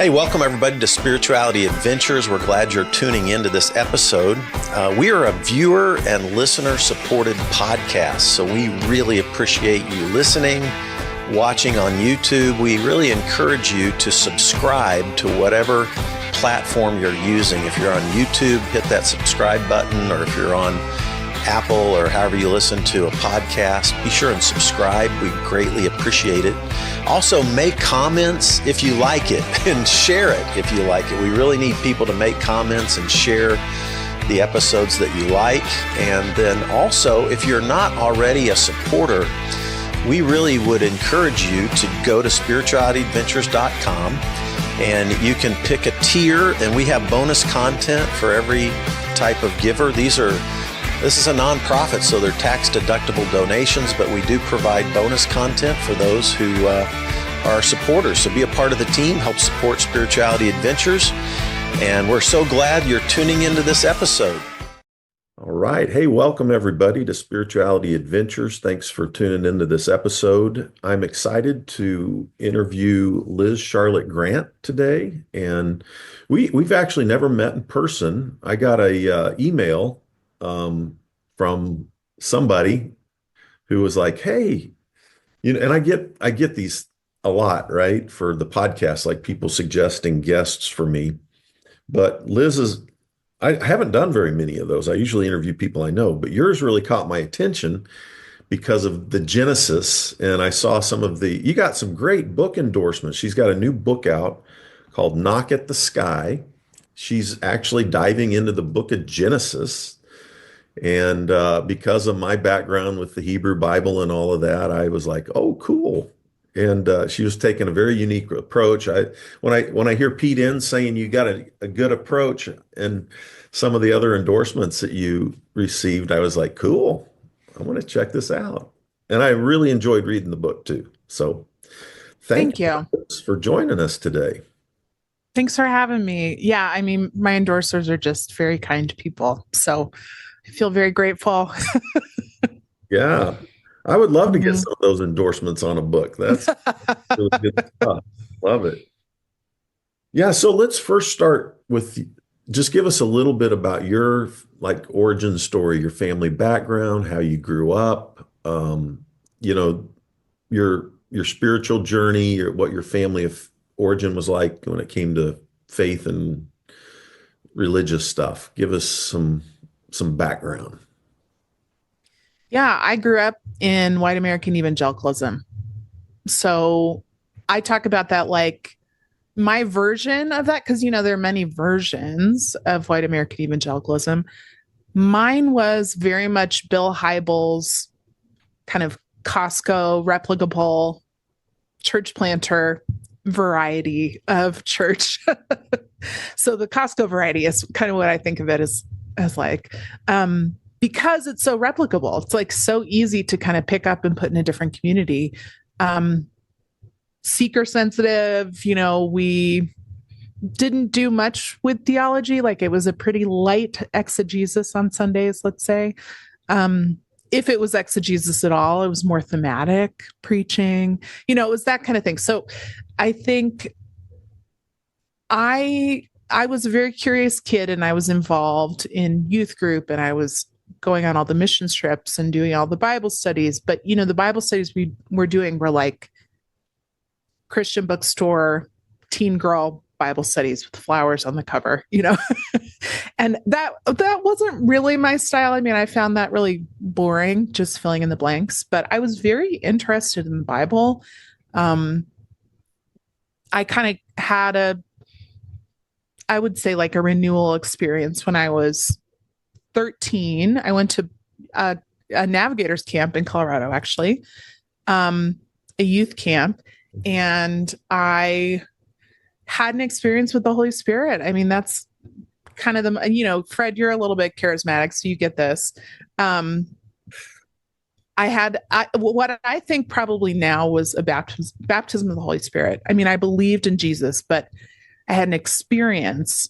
Hey, welcome everybody to Spirituality Adventures. We're glad you're tuning into this episode. We are a viewer and listener supported podcast, so we really appreciate you listening, watching on YouTube. We really encourage you to subscribe to whatever platform you're using. If you're on YouTube, hit that subscribe button, or if you're on Apple or however you listen to a podcast, be sure and subscribe. We greatly appreciate it. Also, make comments if you like it and share it if you like it. We really need people to make comments and share the episodes that you like. And then also, if you're not already a supporter, we really would encourage you to go to spiritualityadventures.com and you can pick a tier, and we have bonus content for every type of giver. This is a nonprofit, so they're tax-deductible donations, but we do provide bonus content for those who are supporters. So be a part of the team, help support Spirituality Adventures, and we're so glad you're tuning into this episode. All right. Hey, welcome everybody to Spirituality Adventures. Thanks for tuning into this episode. I'm excited to interview Liz Charlotte Grant today, and we've actually never met in person. I got a email from somebody who was like, hey, and I get these a lot, right? For the podcast, like people suggesting guests for me. But I haven't done very many of those. I usually interview people I know, but yours really caught my attention because of the genesis. And I saw you got some great book endorsements. She's got a new book out called Knock at the Sky. She's actually diving into the book of Genesis. And because of my background with the Hebrew Bible and all of that, I was like, oh, cool. And she was taking a very unique approach. When I hear Pete Enns saying you got a good approach and some of the other endorsements that you received, I was like, cool, I want to check this out. And I really enjoyed reading the book too. So thank you for joining us today. Thanks for having me. Yeah, I mean, my endorsers are just very kind people. So I feel very grateful. Yeah. I would love to get some of those endorsements on a book. That's really good stuff. Love it. Yeah. So let's first start with just give us a little bit about your origin story, your family background, how you grew up, your spiritual journey, what your family of origin was like when it came to faith and religious stuff. Give us some background. Yeah, I grew up in white American evangelicalism. So I talk about that like my version of that, because, there are many versions of white American evangelicalism. Mine was very much Bill Hybels' kind of Costco replicable church planter variety of church. So the Costco variety is kind of what I think of it as like, because it's so replicable. It's like so easy to kind of pick up and put in a different community. Seeker sensitive, we didn't do much with theology. Like it was a pretty light exegesis on Sundays, let's say. If it was exegesis at all, it was more thematic preaching, it was that kind of thing. So I think I was a very curious kid, and I was involved in youth group, and I was going on all the mission trips and doing all the Bible studies. But, the Bible studies we were doing were like Christian bookstore, teen girl Bible studies with flowers on the cover, and that wasn't really my style. I mean, I found that really boring, just filling in the blanks, but I was very interested in the Bible. I kind of had I would say like a renewal experience when I was 13. I went to a navigators camp in Colorado, actually, a youth camp. And I had an experience with the Holy Spirit. I mean, that's kind of Fred, you're a little bit charismatic, so you get this. What I think probably now was a baptism of the Holy Spirit. I mean, I believed in Jesus, but I had an experience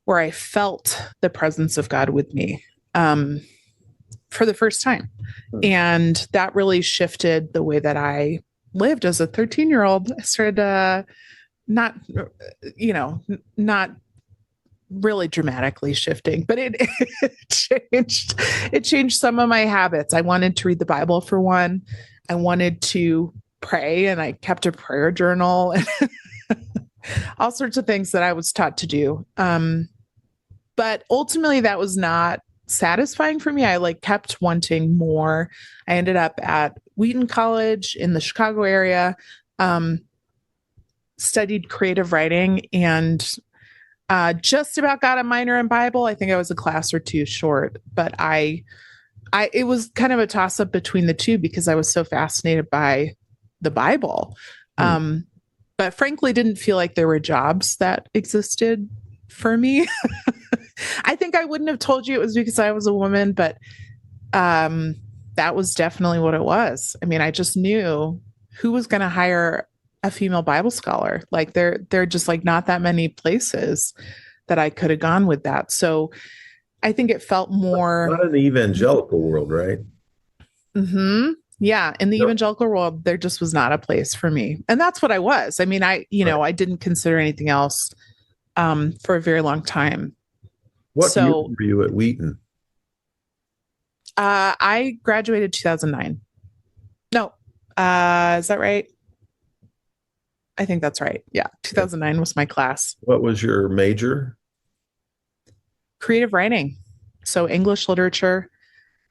where I felt the presence of God with me for the first time. And that really shifted the way that I lived as a 13-year-old. I started not, not really dramatically shifting, but it changed some of my habits. I wanted to read the Bible for one. I wanted to pray, and I kept a prayer journal and all sorts of things that I was taught to do. But ultimately that was not satisfying for me. I like kept wanting more. I ended up at Wheaton College in the Chicago area, studied creative writing, and just about got a minor in Bible. I think I was a class or two short, but it was kind of a toss up between the two because I was so fascinated by the Bible. But frankly, didn't feel like there were jobs that existed for me. I think I wouldn't have told you it was because I was a woman, but that was definitely what it was. I mean, I just knew who was going to hire a female Bible scholar. Like there are just like not that many places that I could have gone with that. So I think it felt more not in the evangelical world, right? Mm-hmm. Yeah, in the Yep. evangelical world, there just was not a place for me, and that's what I was. I mean, I didn't consider anything else for a very long time. What year So were you at Wheaton? I graduated 2009. No, is that right? I think that's right. Yeah, 2009 was my class. What was your major? Creative writing, so English literature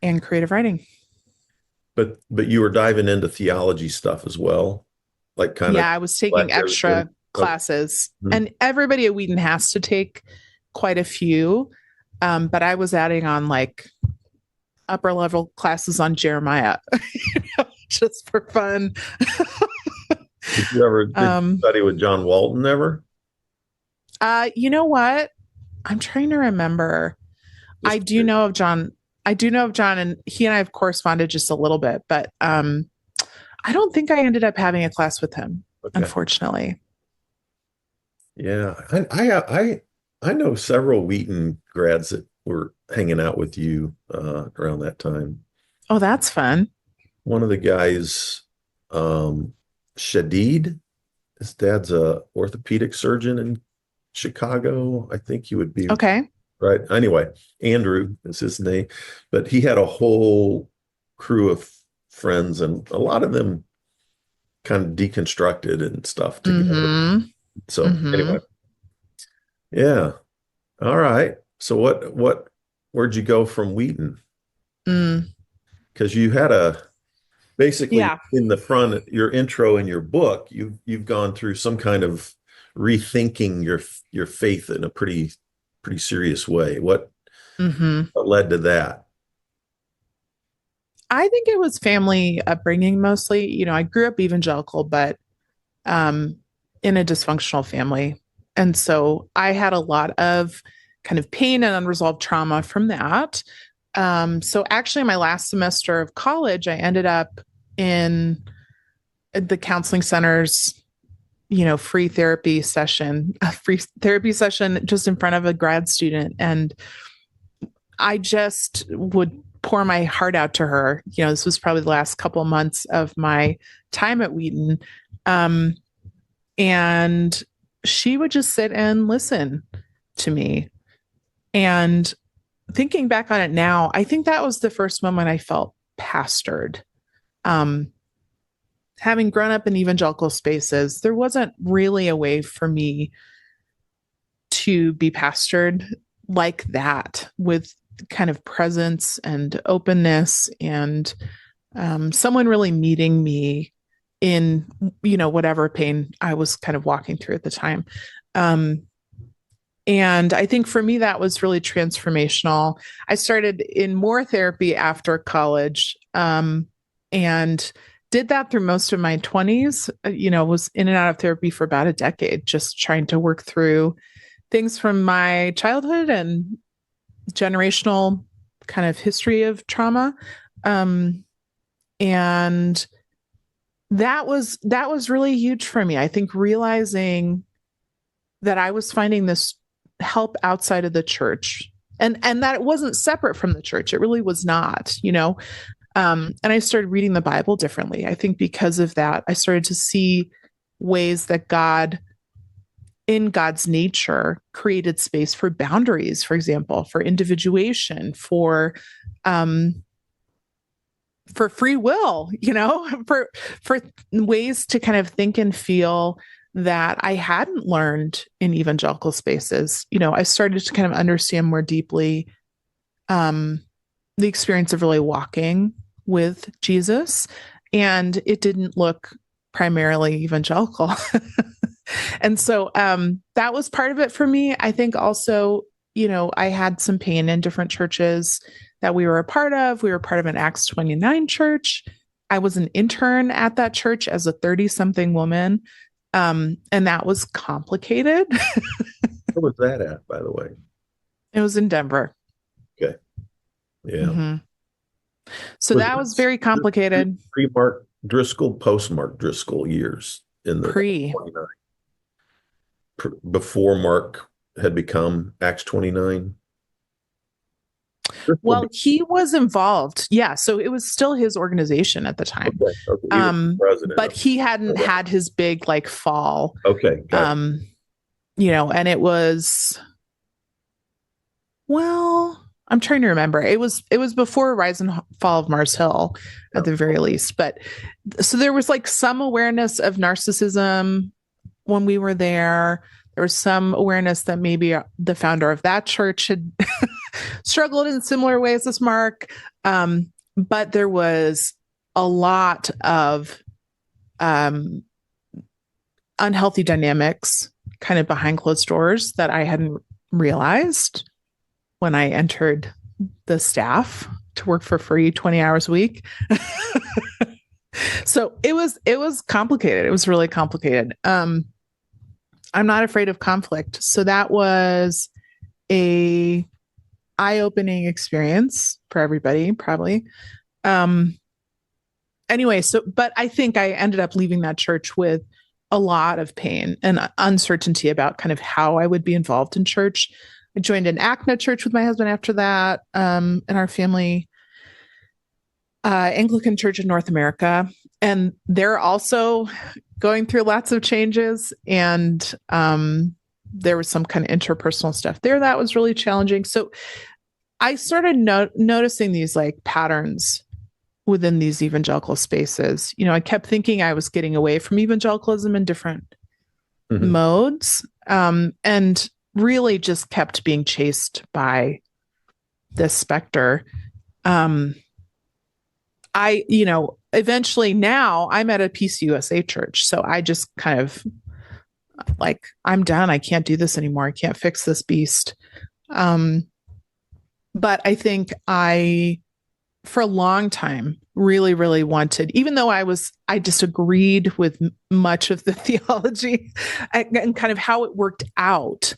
and creative writing. But you were diving into theology stuff as well, like kind of Yeah, I was taking like extra everything. classes, Mhm. and everybody at Wheaton has to take quite a few. But I was adding on like upper level classes on Jeremiah, just for fun. Did you study with John Walton ever? You know what? I'm trying to remember. Just I do know of John. I do know of John, and he and I have corresponded just a little bit, but I don't think I ended up having a class with him, okay. unfortunately. Yeah, I know several Wheaton grads that were hanging out with you around that time. Oh, that's fun. One of the guys, Shadid, his dad's a orthopedic surgeon in Chicago. I think he would be Okay. right. Anyway, Andrew is his name, but he had a whole crew of friends, and a lot of them kind of deconstructed and stuff together. Mm-hmm. So Mm-hmm. anyway, yeah. All right. So where'd you go from Wheaton? Mm. Because you had basically Yeah. in the front, your intro in your book, you've gone through some kind of rethinking your faith in a pretty serious way. Mm-hmm. What led to that? I think it was family upbringing mostly. I grew up evangelical, but um, in a dysfunctional family. And so I had a lot of kind of pain and unresolved trauma from that. So actually, my last semester of college, I ended up in the counseling center's, a free therapy session just in front of a grad student. And I just would pour my heart out to her. This was probably the last couple of months of my time at Wheaton. Um, and she would just sit and listen to me. And thinking back on it now, I think that was the first moment I felt pastored. Um, Having grown up in evangelical spaces, there wasn't really a way for me to be pastored like that, with kind of presence and openness, and someone really meeting me in whatever pain I was kind of walking through at the time. And I think for me that was really transformational. I started in more therapy after college, and did that through most of my 20s. Was in and out of therapy for about a decade, just trying to work through things from my childhood and generational kind of history of trauma. And that was really huge for me. I think realizing that I was finding this help outside of the church, and that it wasn't separate from the church. It really was not. And I started reading the Bible differently. I think because of that, I started to see ways that God in God's nature created space for boundaries, for example, for individuation, for free will, for ways to kind of think and feel that I hadn't learned in evangelical spaces. I started to kind of understand more deeply the experience of really walking with Jesus, and it didn't look primarily evangelical. And so that was part of it for me. I think also, I had some pain in different churches that we were a part of. We were part of an Acts 29 church. I was an intern at that church as a 30-something woman. And that was complicated. Where was that at, by the way? It was in Denver. Okay. Yeah. Mm-hmm. So that was very complicated. Pre-Mark Driscoll, post-Mark Driscoll years in the Pre. 29. Before Mark had become Acts 29? Well, he was involved. Yeah. So it was still his organization at the time. Okay. But he hadn't had his big fall. Okay. And it was, I'm trying to remember. It was before Rise and Fall of Mars Hill at the very least. But so there was some awareness of narcissism when we were there. There was some awareness that maybe the founder of that church had struggled in similar ways as Mark. But there was a lot of unhealthy dynamics kind of behind closed doors that I hadn't realized when I entered the staff to work for free 20 hours a week. So it was complicated. It was really complicated. I'm not afraid of conflict. So that was a eye-opening experience for everybody, probably. Anyway, but I think I ended up leaving that church with a lot of pain and uncertainty about kind of how I would be involved in church. I joined an ACNA church with my husband after that, in our family, Anglican Church in North America. And they're also going through lots of changes. And there was some kind of interpersonal stuff there that was really challenging. So I started noticing these patterns within these evangelical spaces. I kept thinking I was getting away from evangelicalism in different modes, and really just kept being chased by this specter. Eventually now I'm at a PCUSA church. So I just kind of I'm done. I can't do this anymore. I can't fix this beast. But I think for a long time, really, really wanted, even though I disagreed with much of the theology and kind of how it worked out.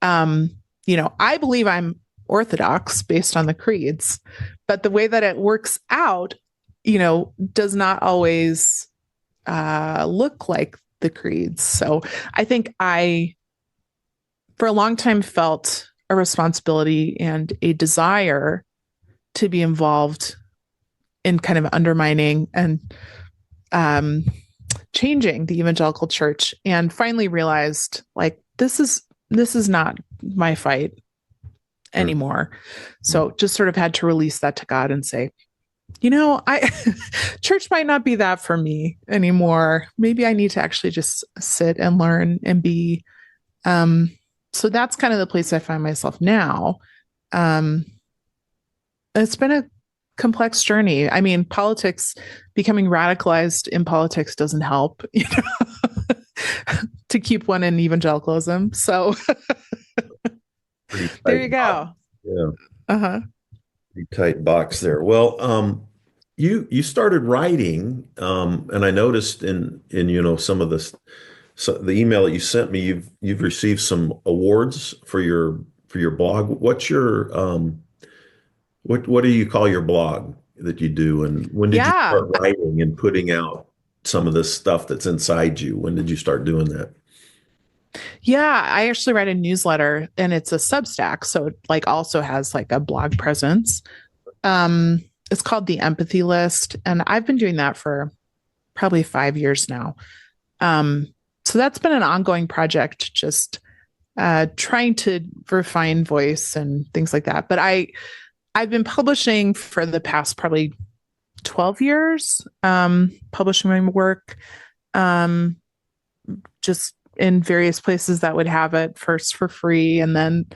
I believe I'm Orthodox based on the creeds, but the way that it works out, does not always look like the creeds. So I think I, for a long time, felt a responsibility and a desire to be involved in kind of undermining and changing the evangelical church, and finally realized this is not my fight anymore. So just sort of had to release that to God and say, church might not be that for me anymore. Maybe I need to actually just sit and learn and be. So that's kind of the place I find myself now. It's been a complex journey. I mean, becoming radicalized in politics doesn't help, to keep one in evangelicalism. So there you go. Yeah. Uh-huh. Pretty tight box there. Well, you started writing, and I noticed in some of this, the email that you sent me, you've received some awards for your blog. What's your what do you call your blog that you do, and when did you start writing and putting out some of this stuff that's inside you? When did you start doing that? Yeah, I actually write a newsletter, and it's a Substack, so it also has a blog presence. It's called The Empathy List, and I've been doing that for probably 5 years now. So that's been an ongoing project, just trying to refine voice and things like that. But I've been publishing for the past probably 12 years, publishing my work, just in various places that would have it first for free, and then,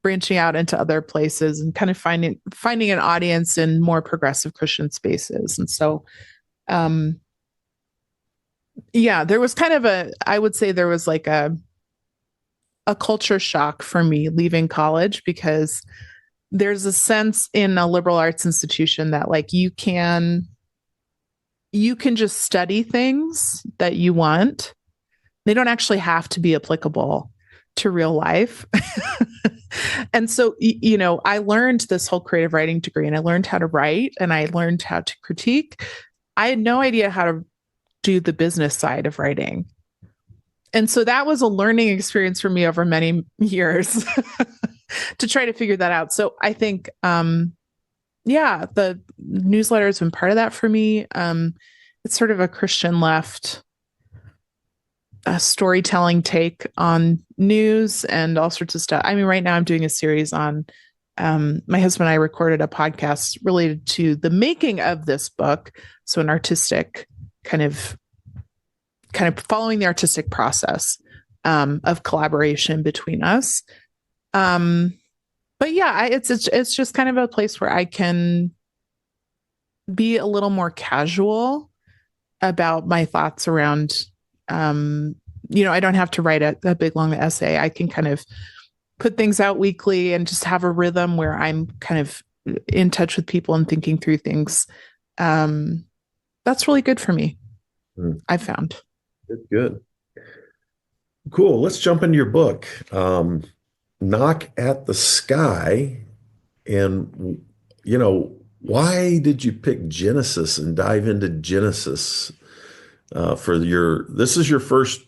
branching out into other places and kind of finding an audience in more progressive Christian spaces. And so, there was kind of I would say there was like a culture shock for me leaving college, because there's a sense in a liberal arts institution that like you can just study things that you want. They don't actually have to be applicable to real life. And so, I learned this whole creative writing degree, and I learned how to write, and I learned how to critique. I had no idea how to do the business side of writing. And so that was a learning experience for me over many years to try to figure that out. So I think, the newsletter has been part of that for me. It's sort of a Christian left storytelling take on news and all sorts of stuff. I mean, right now I'm doing a series on, my husband and I recorded a podcast related to the making of this book. So an artistic kind of following the artistic process of collaboration between us. But yeah, it's just kind of a place where I can be a little more casual about my thoughts around, I don't have to write a big long essay. I can kind of put things out weekly and just have a rhythm where I'm kind of in touch with people and thinking through things. That's really good for me. I've found. Good. Cool. Let's jump into your book, Knock at the Sky. And, why did you pick Genesis and dive into Genesis this is your first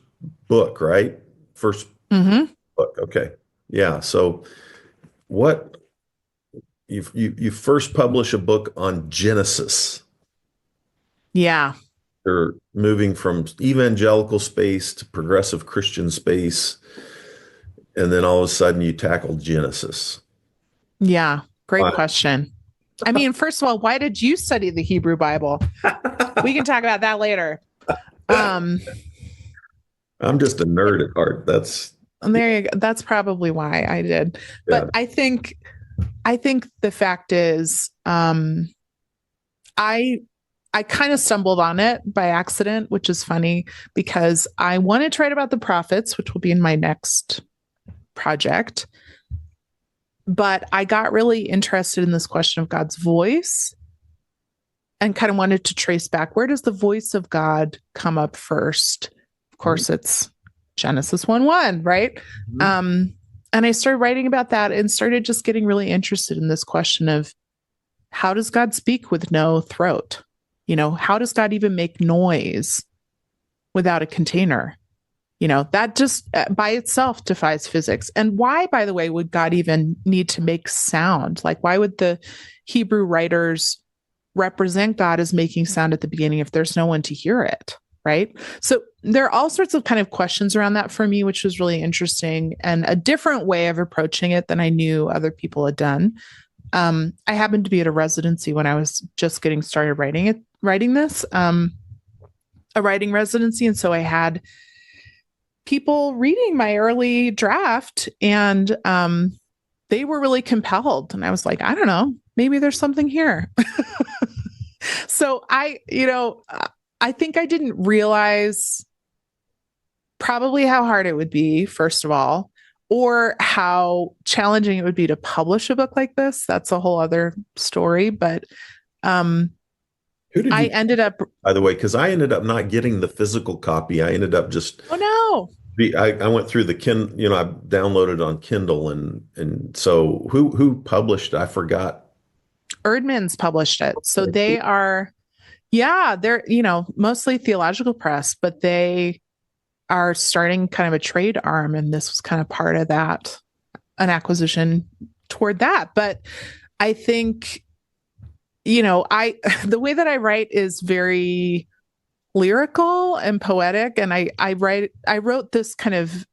book, right? First book. Okay. Yeah. So you first publish a book on Genesis. Yeah. You're moving from evangelical space to progressive Christian space. And then all of a sudden you tackle Genesis. Yeah. Great question. I mean, first of all, why did you study the Hebrew Bible? We can talk about that later. I'm just a nerd at heart. There you go. That's probably why I did. But I think the fact is, I kind of stumbled on it by accident, which is funny because I wanted to write about the prophets, which will be in my next project. But I got really interested in this question of God's voice and kind of wanted to trace back, where does the voice of God come up first? Of course, it's Genesis 1:1, right? And I started writing about that and started just getting really interested in this question of, how does God speak with no throat? How does God even make noise without a container? That just by itself defies physics. And why, by the way, would God even need to make sound? Like, why would the Hebrew writers represent God as making sound at the beginning if there's no one to hear it? Right. So there are all sorts of kind of questions around that for me, which was really interesting and a different way of approaching it than I knew other people had done. I happened to be at a residency when I was just getting started writing this, a writing residency. And so I had people reading my early draft, and they were really compelled. And I was like, I don't know, maybe there's something here. So I think I didn't realize probably how hard it would be, first of all, or how challenging it would be to publish a book like this. That's a whole other story. But I ended up, by the way, because I ended up not getting the physical copy. I ended up just, oh no, I went through the Kindle, I downloaded on Kindle, and so who published it? I forgot. Eerdmans published it. So they are, they're, mostly theological press, but they are starting kind of a trade arm. And this was kind of part of that, an acquisition toward that. But I think, the way that I write is very lyrical and poetic. And I wrote this kind of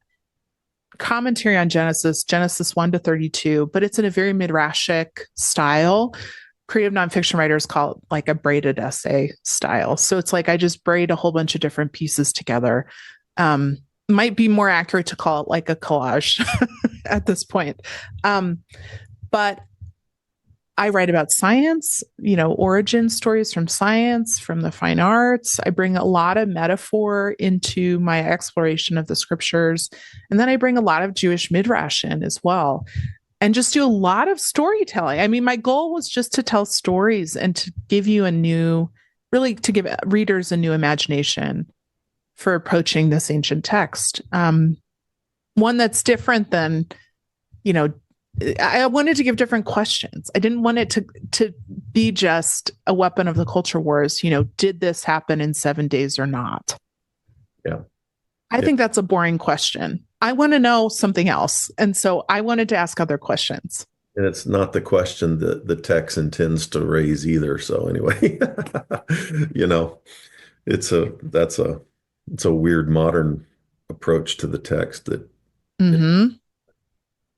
commentary on Genesis 1 to 32, but it's in a very midrashic style. Creative nonfiction writers call it like a braided essay style. So it's like I just braid a whole bunch of different pieces together. Might be more accurate to call it like a collage at this point. But I write about science, origin stories from science, from the fine arts. I bring a lot of metaphor into my exploration of the scriptures. And then I bring a lot of Jewish midrash in as well, and just do a lot of storytelling. I mean, my goal was just to tell stories and to give you to give readers a new imagination for approaching this ancient text. One that's different than, I wanted to give different questions. I didn't want it to be just a weapon of the culture wars. Did this happen in 7 days or not? Yeah. I think that's a boring question. I want to know something else. And so I wanted to ask other questions. And it's not the question that the text intends to raise either. So anyway, it's a weird modern approach to the text that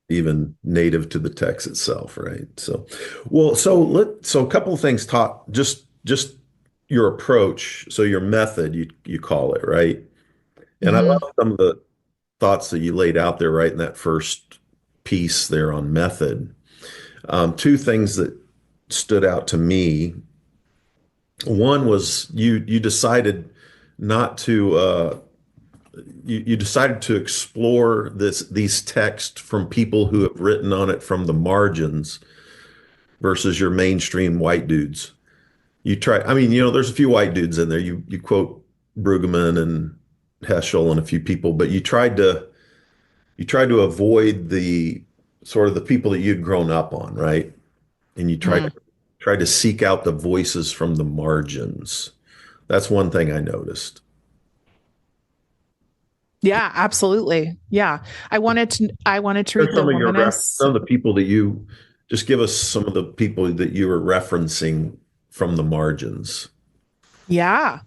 even native to the text itself, right? So a couple of things taught, just your approach, so your method, you call it, right? And I love some of the thoughts that you laid out there, right, in that first piece there on method. Two things that stood out to me. One was you decided not to you decided to explore these texts from people who have written on it from the margins versus your mainstream white dudes. There's a few white dudes in there. You quote Brueggemann and Heschel and a few people, but you tried to avoid the sort of the people that you'd grown up on, right? And you tried to seek out the voices from the margins. That's one thing I noticed. Yeah, absolutely. Yeah. I wanted to read the Womanists. Some of the people that you just give us some of the people that you were referencing from the margins. Yeah.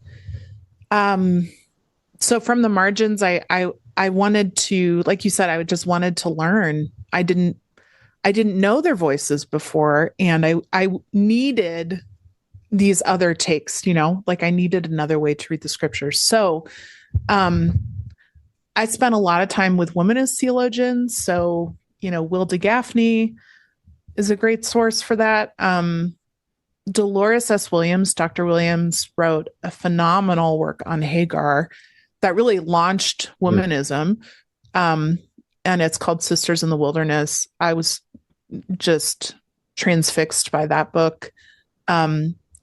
So from the margins, I wanted to, like you said, I just wanted to learn. I didn't know their voices before, and I needed these other takes, like I needed another way to read the scriptures. So, I spent a lot of time with womanist theologians. So, Wilda Gaffney is a great source for that. Dolores S. Williams, Dr. Williams, wrote a phenomenal work on Hagar that really launched womanism. And it's called Sisters in the Wilderness. I was just transfixed by that book.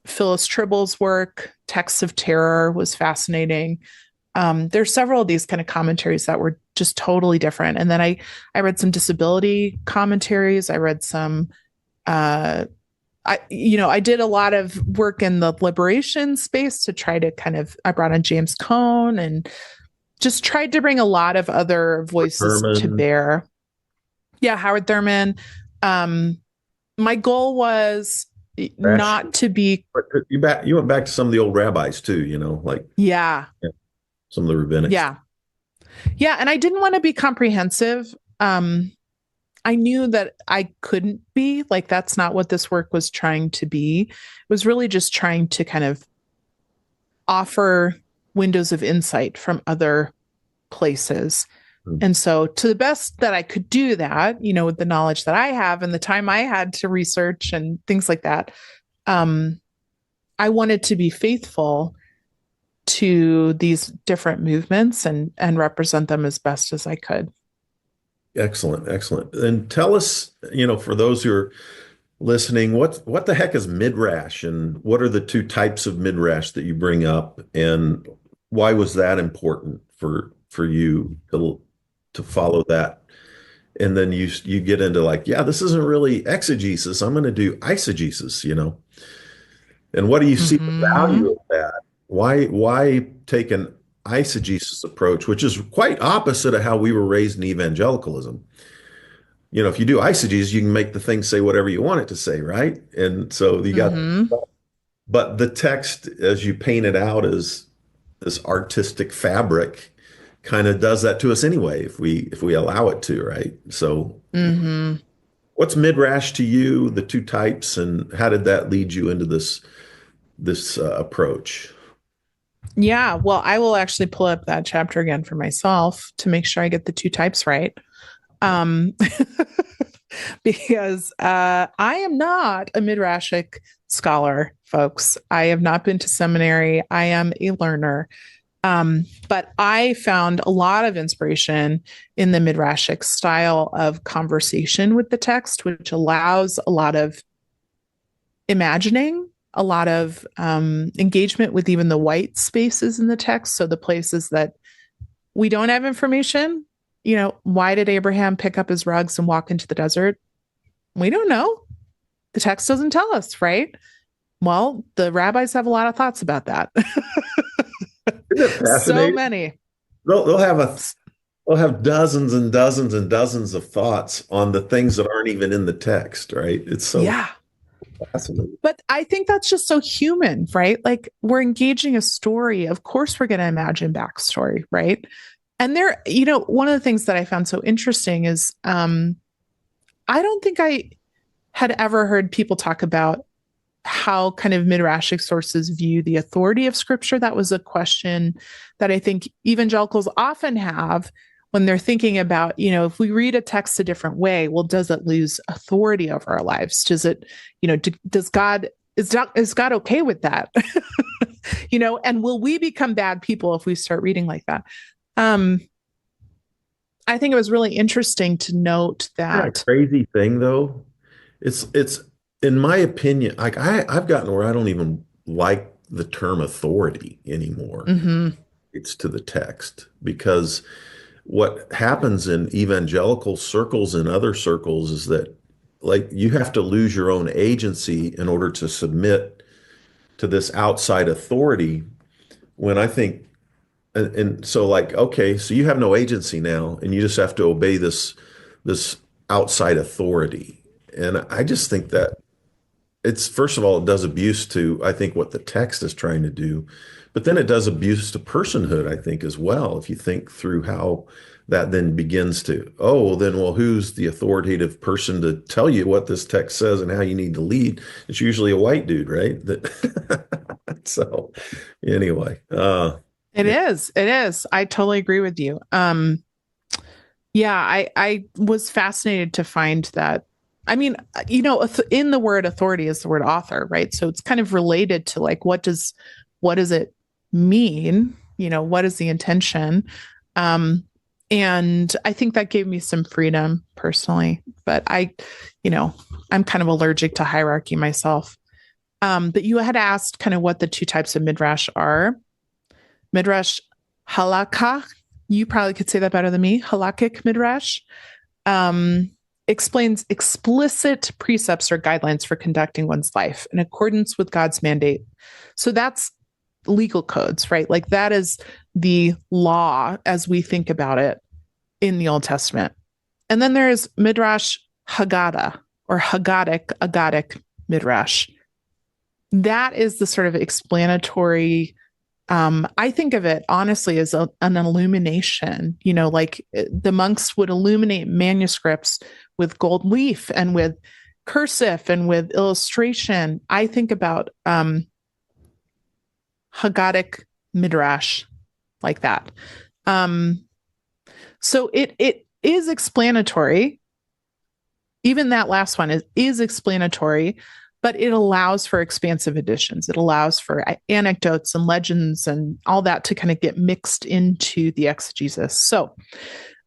Phyllis Tribble's work, Texts of Terror, was fascinating. There's several of these kind of commentaries that were just totally different. And then I read some disability commentaries. I read some, I did a lot of work in the liberation space to try to I brought on James Cone and just tried to bring a lot of other voices to bear. Yeah. Howard Thurman. My goal was not to be. You went back to some of the old rabbis too, Yeah. Some of the rabbinics. Yeah. Yeah. And I didn't want to be comprehensive. I knew that I couldn't be, like, that's not what this work was trying to be. It was really just trying to kind of offer windows of insight from other places. And so to the best that I could do that, with the knowledge that I have and the time I had to research and things like that, I wanted to be faithful to these different movements and represent them as best as I could. Excellent. And tell us, for those who are listening, what the heck is midrash, and what are the two types of midrash that you bring up, and why was that important for you to follow that? And then you get into this isn't really exegesis. I'm going to do eisegesis, And what do you see the value of that? Why take an eisegesis approach, which is quite opposite of how we were raised in evangelicalism? If you do eisegesis, you can make the thing say whatever you want it to say, right? And so you got, but the text, as you paint it out, is this artistic fabric kind of does that to us anyway, if we allow it to, right? So Hmm. what's midrash to you, the two types, and how did that lead you into this approach? Yeah, well, I will actually pull up that chapter again for myself to make sure I get the two types right. Um, because I am not a midrashic scholar, folks. I have not been to seminary. I am a learner. But I found a lot of inspiration in the midrashic style of conversation with the text, which allows a lot of imagining, a lot of engagement with even the white spaces in the text. So the places that we don't have information, why did Abraham pick up his rugs and walk into the desert? We don't know. The text doesn't tell us, right? Well, the rabbis have a lot of thoughts about that. Isn't it So fascinating? many. They'll have dozens and dozens and dozens of thoughts on the things that aren't even in the text, right? It's so Yeah. fascinating. But I think that's just so human, right? Like we're engaging a story. Of course, we're going to imagine backstory, right? And one of the things that I found so interesting is I don't think I had ever heard people talk about how kind of midrashic sources view the authority of scripture. That was a question that I think evangelicals often have when they're thinking about, if we read a text a different way, well, does it lose authority over our lives? Does it, is God okay with that? And will we become bad people if we start reading like that? I think it was really interesting to note Isn't that a that. crazy thing though? It's in my opinion, like I've gotten where I don't even like the term authority anymore. Mhm. It's to the text because what happens in evangelical circles and other circles is that like you have to lose your own agency in order to submit to this outside authority when I think and so like okay, so you have no agency now and you just have to obey this outside authority. And I just think that it's first of all, it does abuse to, I think, what the text is trying to do, but then it does abuse to personhood, I think, as well. If you think through how that then begins to, oh, well, then, well, who's the authoritative person to tell you what this text says and how you need to lead? It's usually a white dude, right? So anyway, It is. It is. I totally agree with you. Yeah, I was fascinated to find that. I mean, in the word authority is the word author, right? So it's kind of related to like what does it mean? What is the intention? And I think that gave me some freedom personally. But I'm kind of allergic to hierarchy myself. But you had asked kind of what the two types of midrash are. Midrash halakha, you probably could say that better than me. Halakhic midrash explains explicit precepts or guidelines for conducting one's life in accordance with God's mandate. So that's legal codes, right? Like that is the law as we think about it in the Old Testament. And then there's midrash Haggadah or Agadic midrash. That is the sort of explanatory. I think of it honestly as an illumination, like the monks would illuminate manuscripts with gold leaf and with cursive and with illustration. I think about Haggadic midrash like that. So it is explanatory. Even that last one is explanatory, but it allows for expansive additions. It allows for anecdotes and legends and all that to kind of get mixed into the exegesis. So,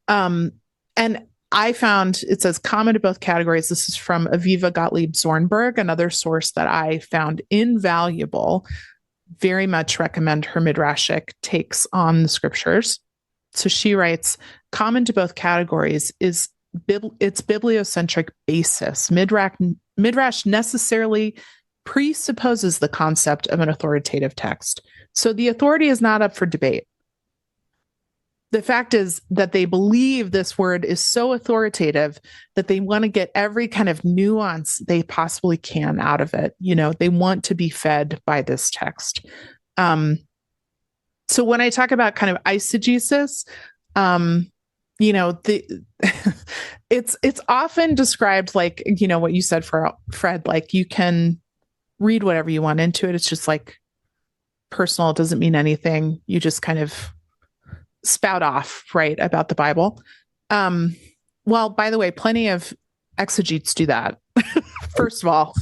and I found it says common to both categories. This is from Aviva Gottlieb Zornberg, another source that I found invaluable. Very much recommend her midrashic takes on the scriptures. So she writes, common to both categories is its bibliocentric basis. Midrash necessarily presupposes the concept of an authoritative text. So the authority is not up for debate. The fact is that they believe this word is so authoritative that they want to get every kind of nuance they possibly can out of it. They want to be fed by this text. So when I talk about kind of eisegesis, you know, the it's often described like, you know, what you said for Fred, like you can read whatever you want into it. It's just like personal. It doesn't mean anything. You just kind of spout off, right, about the Bible. Well, by the way, plenty of exegetes do that. First of all.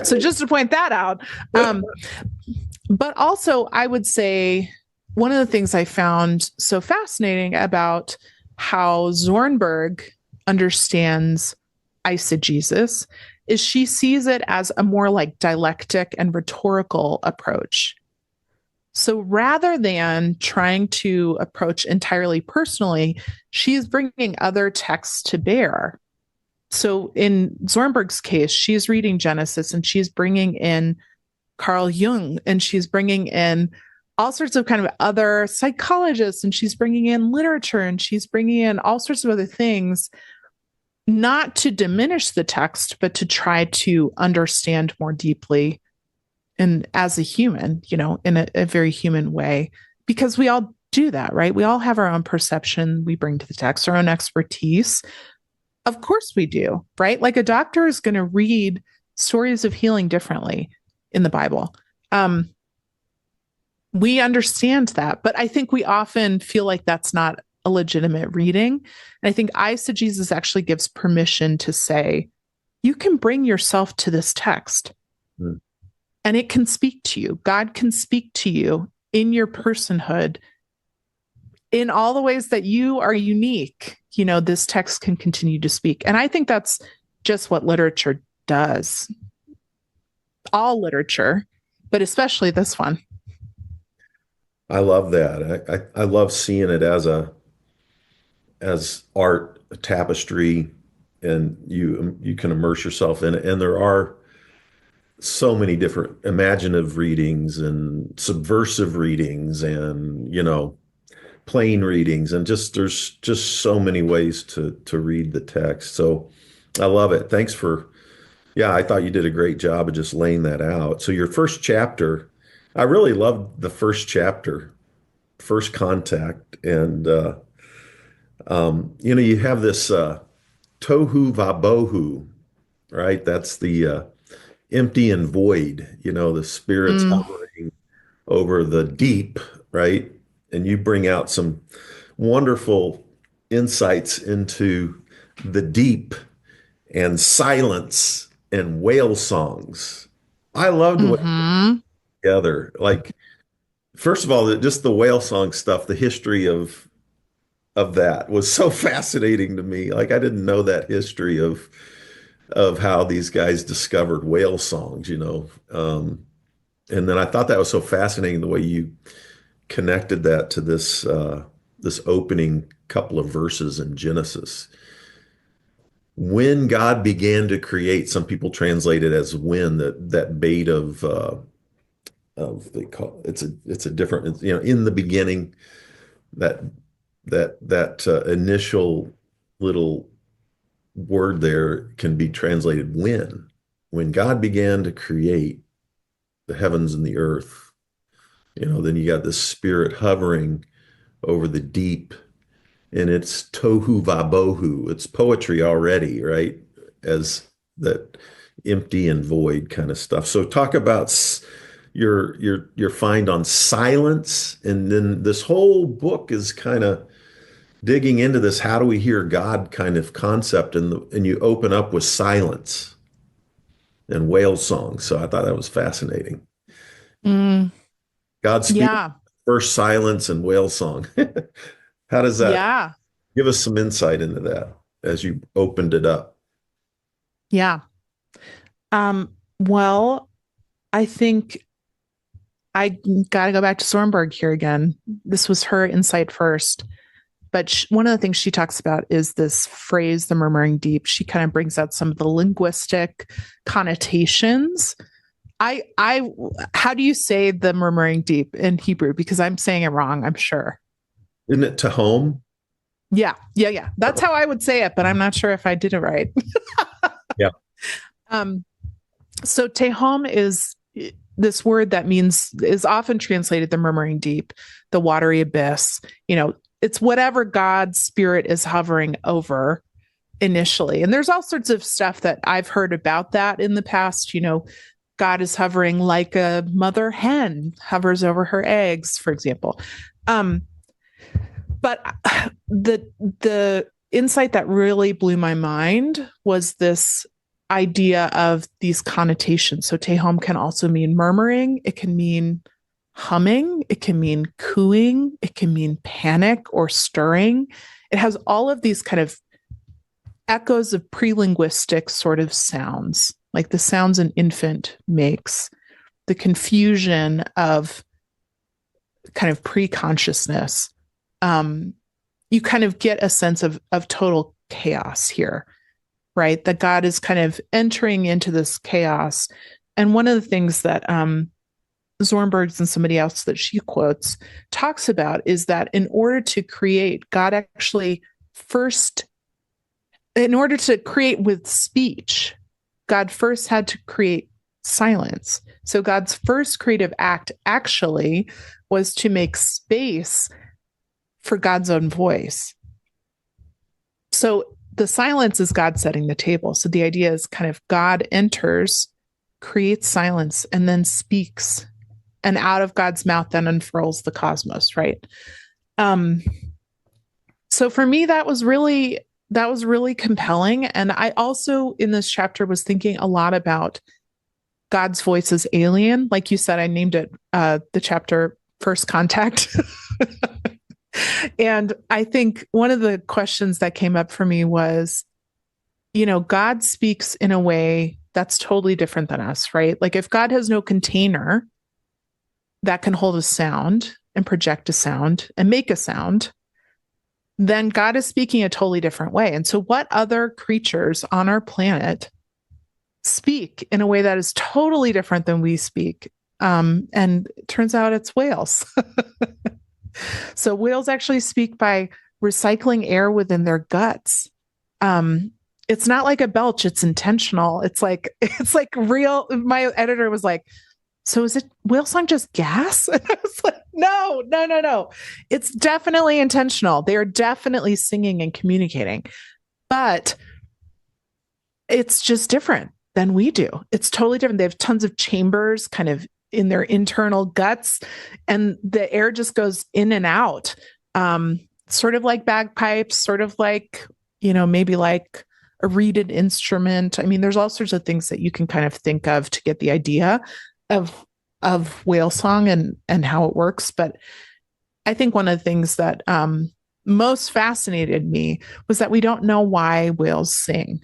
So just to point that out. But also, I would say one of the things I found so fascinating about how Zornberg understands eisegesis is she sees it as a more like dialectic and rhetorical approach. So rather than trying to approach entirely personally, she's bringing other texts to bear. So in Zornberg's case, she's reading Genesis and she's bringing in Carl Jung and she's bringing in all sorts of kind of other psychologists and she's bringing in literature and she's bringing in all sorts of other things, not to diminish the text, but to try to understand more deeply and as a human, you know, in a very human way, because we all do that, right? We all have our own perception we bring to the text, our own expertise. Of course we do, right? Like a doctor is going to read stories of healing differently in the Bible. We understand that, but I think we often feel like that's not a legitimate reading. And I think eisegesis actually gives permission to say, you can bring yourself to this text and it can speak to you. God can speak to you in your personhood in all the ways that you are unique. You know, this text can continue to speak. And I think that's just what literature does. All literature, but especially this one. I love that. I love seeing it as art, a tapestry, and you can immerse yourself in it. And there are so many different imaginative readings and subversive readings and, you know, plain readings, and there's just so many ways to read the text. So I love it. Thanks for, yeah, I thought you did a great job of just laying that out. So your first chapter, I really loved the first chapter, First Contact. And, you know, you have this tohu vabohu, right? That's the empty and void, you know, the spirits hovering over the deep, right? And you bring out some wonderful insights into the deep and silence and whale songs. I loved what together. Like, first of all, just the whale song stuff, the history of that was so fascinating to me. Like, I didn't know that history of how these guys discovered whale songs, you know. And then I thought that was so fascinating the way you connected that to this this opening couple of verses in Genesis. When God began to create, some people translate it as when, that bait of they call it's a different, you know, in the beginning, that initial little word there can be translated when God began to create the heavens and the earth, you know, then you got this spirit hovering over the deep, and it's tohu vabohu. It's poetry already, right? As that empty and void kind of stuff. So talk about your find on silence, and then this whole book is kind of digging into this how do we hear God kind of concept, and you open up with silence and whale songs. So I thought that was fascinating. God speaks, first silence and whale song. How does that? Yeah. Give us some insight into that as you opened it up. Yeah. Well, I think I got to go back to Zornberg here again. This was her insight first. But one of the things she talks about is this phrase, the murmuring deep. She kind of brings out some of the linguistic connotations. How do you say the murmuring deep in Hebrew? Because I'm saying it wrong, I'm sure. Isn't it Tehom? Yeah. That's how I would say it, but I'm not sure if I did it right. Yeah. So Tehom this word that is often translated the murmuring deep, the watery abyss. It's whatever God's spirit is hovering over initially. And there's all sorts of stuff that I've heard about that in the past. God is hovering like a mother hen hovers over her eggs, for example. But the insight that really blew my mind was this idea of these connotations. So Tehom can also mean murmuring. It can mean humming. It can mean cooing. It can mean panic or stirring. It has all of these kind of echoes of pre-linguistic sort of sounds, like the sounds an infant makes, the confusion of kind of pre-consciousness. You kind of get a sense of total chaos here, right? That God is kind of entering into this chaos. And one of the things that Zornberg's and somebody else that she quotes talks about is that in order to create, God actually in order to create with speech, God first had to create silence. So God's first creative act actually was to make space for God's own voice. So the silence is God setting the table. So the idea is kind of God enters, creates silence, and then speaks. And out of God's mouth then unfurls the cosmos, right? So for me, that was really compelling. And I also, in this chapter, was thinking a lot about God's voice as alien. Like you said, I named it the chapter First Contact. And I think one of the questions that came up for me was, God speaks in a way that's totally different than us, right? Like if God has no container that can hold a sound and project a sound and make a sound, then God is speaking a totally different way. And so what other creatures on our planet speak in a way that is totally different than we speak? And it turns out it's whales. So whales actually speak by recycling air within their guts. It's not like a belch, it's intentional. It's like real. My editor was like, so is it whale song just gas? And I was like, no. It's definitely intentional. They are definitely singing and communicating, but it's just different than we do. It's totally different. They have tons of chambers kind of in their internal guts, and the air just goes in and out. Sort of like bagpipes, sort of like, maybe like a reeded instrument. I mean, there's all sorts of things that you can kind of think of to get the idea of whale song and how it works. But I think one of the things that most fascinated me was that we don't know why whales sing.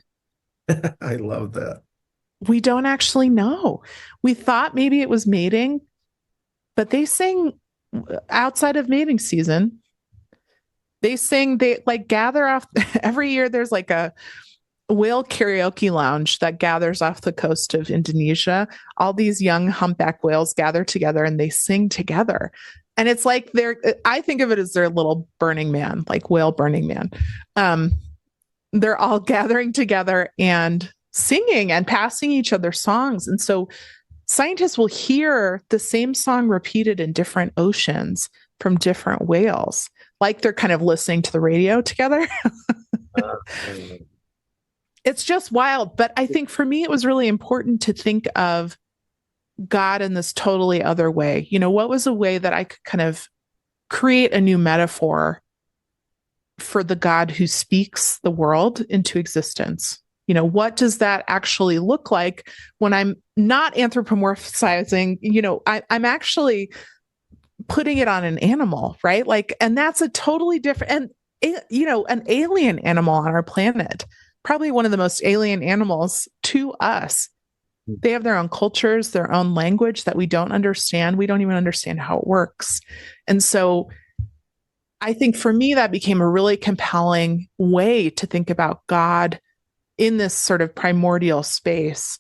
I love that. We don't actually know. We thought maybe it was mating, but they sing outside of mating season. They like gather off every year. There's like a whale karaoke lounge that gathers off the coast of Indonesia. All these young humpback whales gather together and they sing together. And it's like I think of it as their little Burning Man, like whale Burning Man. They're all gathering together and singing and passing each other songs. And so scientists will hear the same song repeated in different oceans from different whales, like they're kind of listening to the radio together. It's just wild. But I think for me, it was really important to think of God in this totally other way. What was a way that I could kind of create a new metaphor for the God who speaks the world into existence? What does that actually look like when I'm not anthropomorphizing? I'm actually putting it on an animal, right? Like, and that's a totally different, and, an alien animal on our planet, probably one of the most alien animals to us. They have their own cultures, their own language that we don't understand. We don't even understand how it works. And so I think for me, that became a really compelling way to think about God in this sort of primordial space,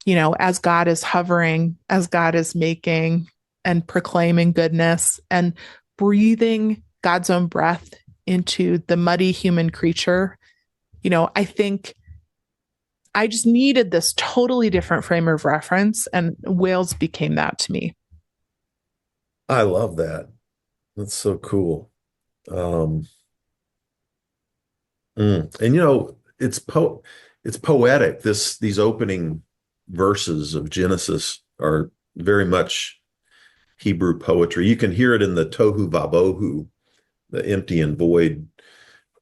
as God is hovering, as God is making and proclaiming goodness and breathing God's own breath into the muddy human creature. I think I just needed this totally different frame of reference, and Wales became that to me. I love that. That's so cool. Um, and it's poetic. These opening verses of Genesis are very much Hebrew poetry. You can hear it in the tohu vabohu, the empty and void,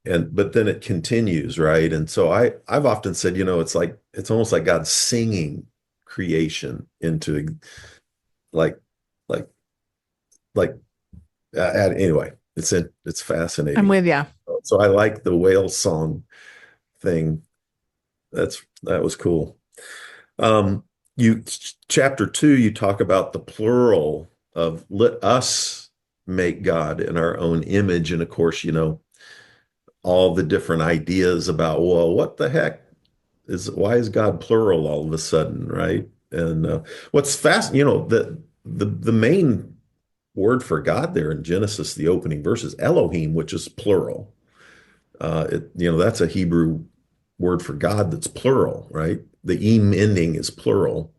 but then it continues, right? And so I've often said, it's almost like God singing creation into like like like anyway, it's fascinating. I'm with you. So I like the whale song thing. That was cool. You chapter 2, you talk about the plural of let us make God in our own image. And of course, all the different ideas about, well, what the heck why is God plural all of a sudden, right? And what's fast, the main word for God there in Genesis, the opening verse, is Elohim, which is plural. That's a Hebrew word for God that's plural, right? The im ending is plural.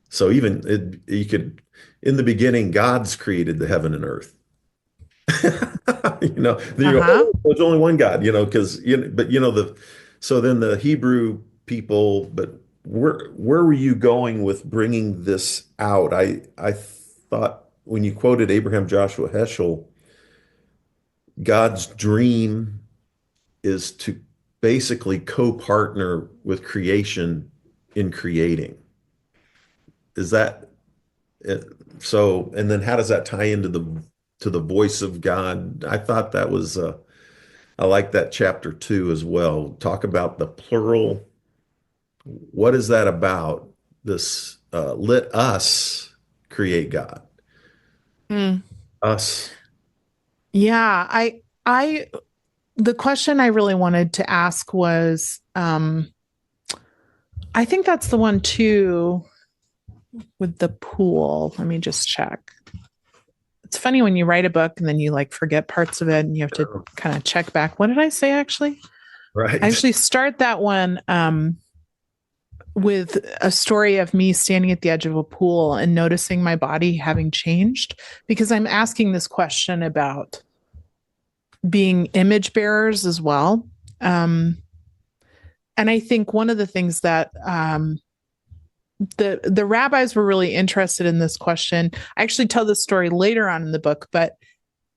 So even you could, in the beginning, God's created the heaven and earth. Then you go, oh, there's only one God, so then the Hebrew people, but where were you going with bringing this out? I thought when you quoted Abraham Joshua Heschel, God's dream is to basically co-partner with creation in creating. Is that so? And then how does that tie into the voice of God? I thought that was I like that chapter 2 as well. Talk about the plural. What is that about? This let us create God. Us. Yeah, I the question I really wanted to ask was, I think that's the one too with the pool. Let me just check. It's funny when you write a book and then you forget parts of it and you have to kind of check back. What did I say actually? Right. I actually start that one with a story of me standing at the edge of a pool and noticing my body having changed, because I'm asking this question about being image bearers as well. And I think one of the things that the rabbis were really interested in this question. I actually tell this story later on in the book, but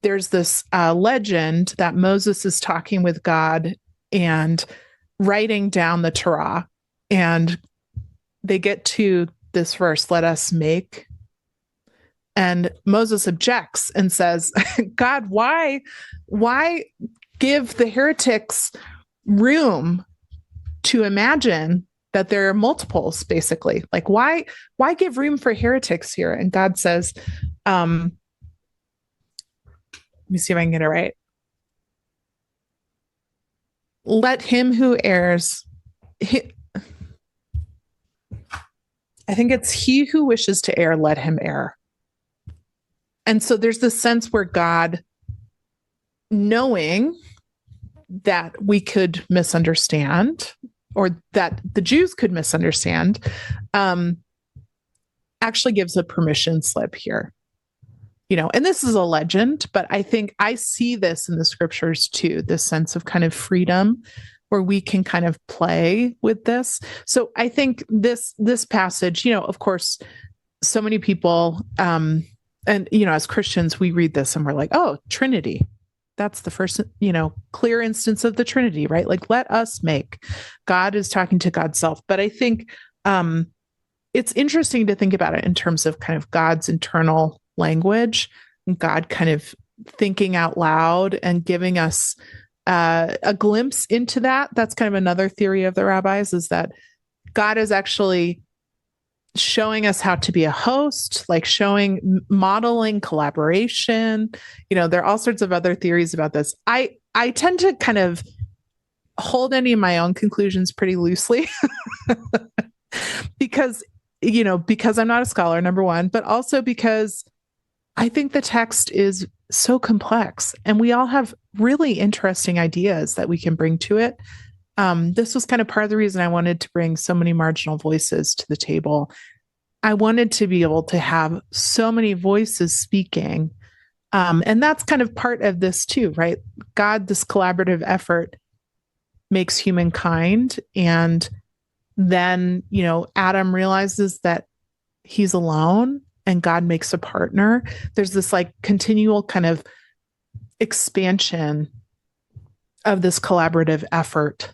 there's this legend that Moses is talking with God and writing down the Torah, and they get to this verse, let us make. And Moses objects and says, God, why give the heretics room to imagine that there are multiples, basically? Why give room for heretics here? And God says, let me see if I can get it right. Let him who errs, I think it's he who wishes to err, let him err. And so there's this sense where God, knowing that we could misunderstand, or that the Jews could misunderstand, actually gives a permission slip here. And this is a legend, but I think I see this in the scriptures too, this sense of kind of freedom where we can kind of play with this. So I think this passage, of course, so many people, and, as Christians, we read this and we're like, oh, Trinity. That's the first, clear instance of the Trinity, right? Let us make. God is talking to God's self. But I think it's interesting to think about it in terms of kind of God's internal language, God kind of thinking out loud and giving us a glimpse into that. That's kind of another theory of the rabbis, is that God is actually showing us how to be a host, modeling collaboration. There are all sorts of other theories about this. I tend to kind of hold any of my own conclusions pretty loosely because I'm not a scholar, number one, but also because I think the text is so complex and we all have really interesting ideas that we can bring to it. This was kind of part of the reason I wanted to bring so many marginal voices to the table. I wanted to be able to have so many voices speaking. And that's kind of part of this too, right? God, this collaborative effort makes humankind. And then, Adam realizes that he's alone and God makes a partner. There's this like continual kind of expansion of this collaborative effort.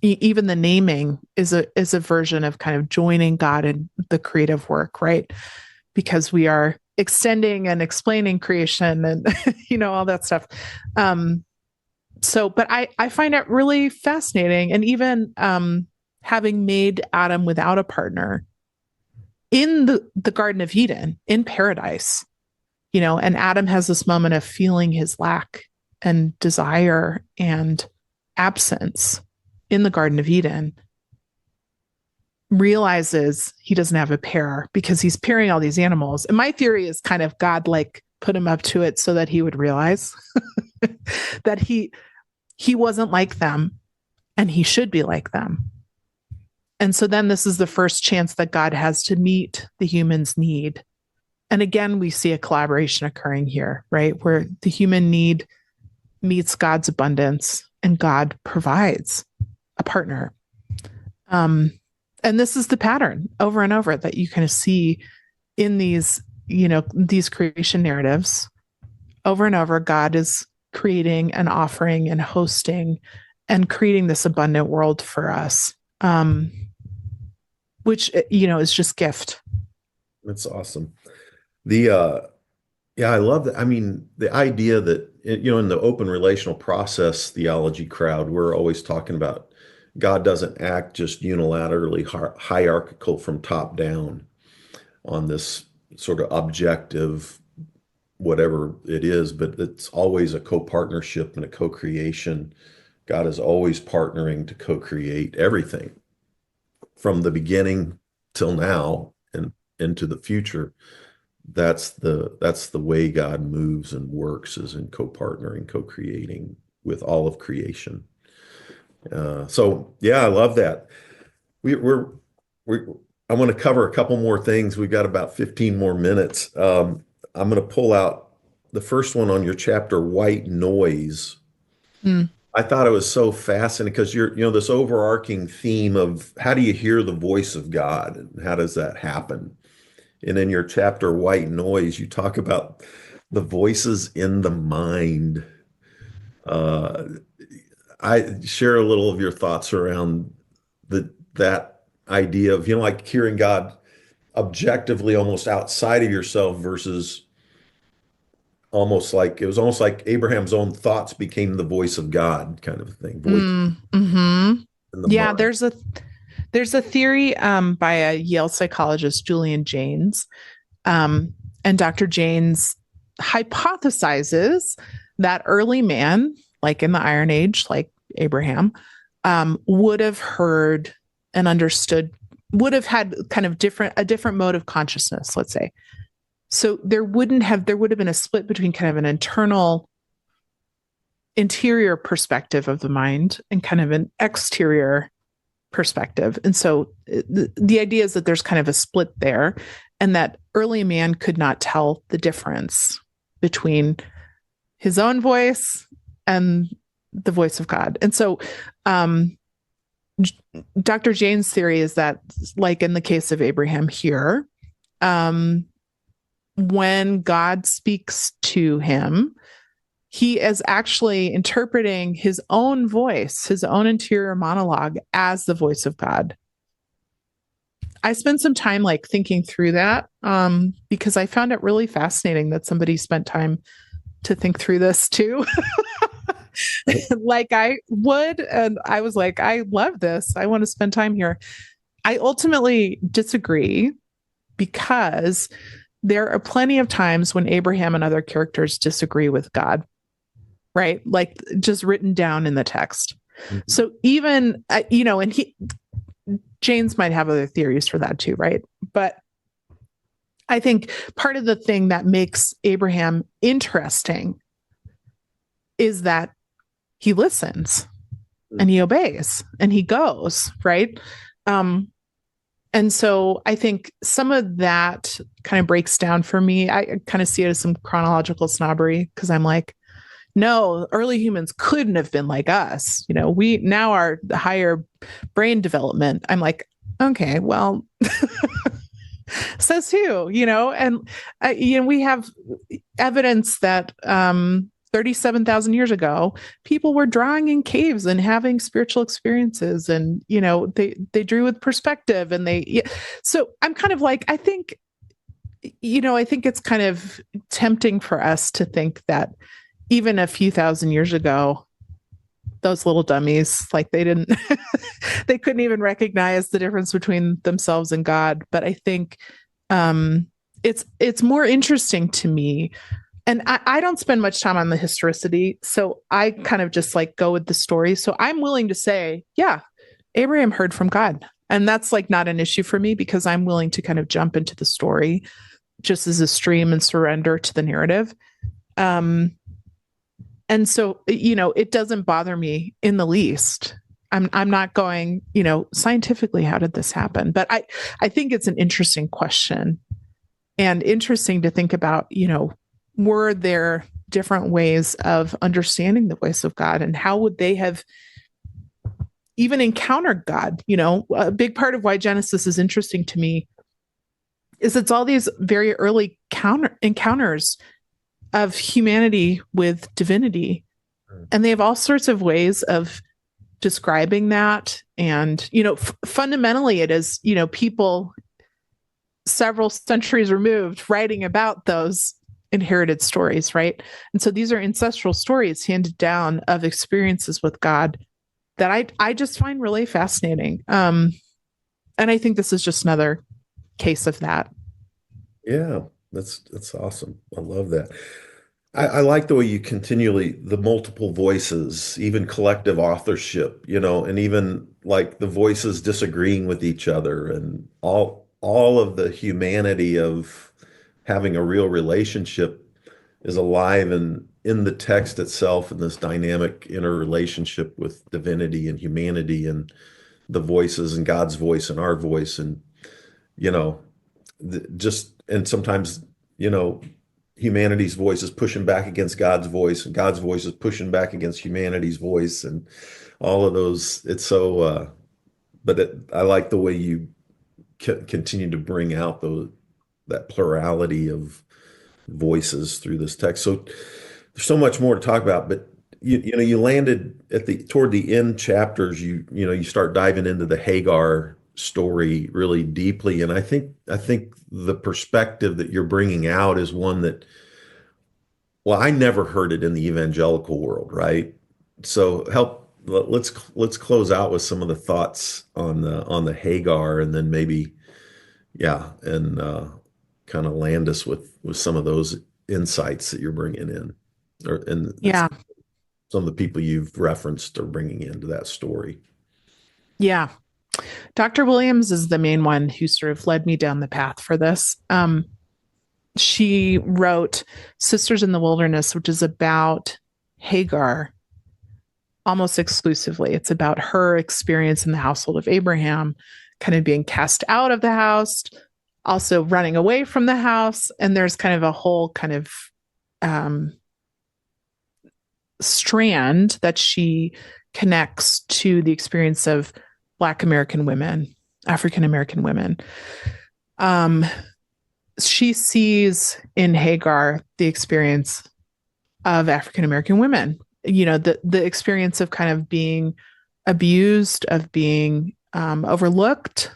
Even the naming is a version of kind of joining God in the creative work, right? Because we are extending and explaining creation and all that stuff. But I find it really fascinating. And even having made Adam without a partner in the Garden of Eden, in paradise, and Adam has this moment of feeling his lack and desire and absence in the Garden of Eden, realizes he doesn't have a pair because he's pairing all these animals. And my theory is kind of God like put him up to it so that he would realize that he wasn't like them and he should be like them. And so then this is the first chance that God has to meet the human's need. And again, we see a collaboration occurring here, right? Where the human need meets God's abundance and God provides a partner. And this is the pattern over and over that you kind of see in these creation narratives. Over and over, God is creating and offering and hosting and creating this abundant world for us, which, is just gift. That's awesome. I love that. I mean, the idea that, in the open relational process theology crowd, we're always talking about God doesn't act just unilaterally hierarchical from top down on this sort of objective, whatever it is, but it's always a co-partnership and a co-creation. God is always partnering to co-create everything from the beginning till now and into the future. That's the way God moves and works, is in co-partnering, co-creating with all of creation. I love that. I want to cover a couple more things. We've got about 15 more minutes. I'm going to pull out the first one on your chapter, White Noise. I thought it was so fascinating because this overarching theme of how do you hear the voice of God and how does that happen? And in your chapter, White Noise, you talk about the voices in the mind. I share a little of your thoughts around that idea of, like hearing God objectively almost outside of yourself versus almost like Abraham's own thoughts became the voice of God kind of thing. Yeah, mind. There's a theory by a Yale psychologist, Julian Jaynes, and Dr. Jaynes hypothesizes that early man, like in the Iron Age, like Abraham, would have heard and understood, would have had kind of a different mode of consciousness, let's say. So there would have been a split between kind of an interior perspective of the mind and kind of an exterior perspective. And so the idea is that there's kind of a split there, and that early man could not tell the difference between his own voice and the voice of God. And so Dr. Jaynes' theory is that, like in the case of Abraham here, when God speaks to him, he is actually interpreting his own voice, his own interior monologue, as the voice of God. I spent some time like thinking through that because I found it really fascinating that somebody spent time to think through this too. Like I would, and I was like, I love this. I want to spend time here. I ultimately disagree because there are plenty of times when Abraham and other characters disagree with God, right? Like just written down in the text. Mm-hmm. So even, and Jaynes might have other theories for that too, right? But I think part of the thing that makes Abraham interesting is that he listens. and he obeys and he goes, right? And so I think some of that kind of breaks down for me. I kind of see it as some chronological snobbery because I'm like, no, early humans couldn't have been like us. We now are higher brain development. I'm like, okay, well, says who, and we have evidence that 37,000 years ago, people were drawing in caves and having spiritual experiences, and they drew with perspective, and so I'm kind of like, I think it's kind of tempting for us to think that even a few thousand years ago, those little dummies, like they couldn't even recognize the difference between themselves and God. But I think it's more interesting to me. And I don't spend much time on the historicity. So I kind of just like go with the story. So I'm willing to say, yeah, Abraham heard from God. And that's like not an issue for me because I'm willing to kind of jump into the story just as a stream and surrender to the narrative. And so, it doesn't bother me in the least. I'm not going, scientifically, how did this happen? But I think it's an interesting question and interesting to think about, were there different ways of understanding the voice of God, and how would they have even encountered God? A big part of why Genesis is interesting to me is it's all these very early encounters of humanity with divinity. And they have all sorts of ways of describing that. And, fundamentally it is, people several centuries removed writing about those inherited stories, right? And so these are ancestral stories handed down of experiences with God that I just find really fascinating. And I think this is just another case of that. Yeah, that's awesome. I love that. I like the way you continually, the multiple voices, even collective authorship, and even like the voices disagreeing with each other, and all of the humanity of having a real relationship is alive and in the text itself, in this dynamic interrelationship with divinity and humanity and the voices and God's voice and our voice. And, and sometimes, humanity's voice is pushing back against God's voice, and God's voice is pushing back against humanity's voice, and all of those. It's so, I like the way you continue to bring out that plurality of voices through this text. So there's so much more to talk about, but you landed toward the end chapters. You start diving into the Hagar story really deeply, and I think the perspective that you're bringing out is one that, well, I never heard it in the evangelical world, right? So let's close out with some of the thoughts on the Hagar, and then maybe and kind of land us with some of those insights that you're bringing in, and some of the people you've referenced are bringing into that story. Yeah. Dr. Williams is the main one who sort of led me down the path for this. She wrote Sisters in the Wilderness, which is about Hagar almost exclusively. It's about her experience in the household of Abraham, kind of being cast out of the house, also running away from the house. And there's kind of a whole kind of strand that she connects to the experience of Black American women, African American women. She sees in Hagar the experience of African American women, the experience of kind of being abused, of being overlooked,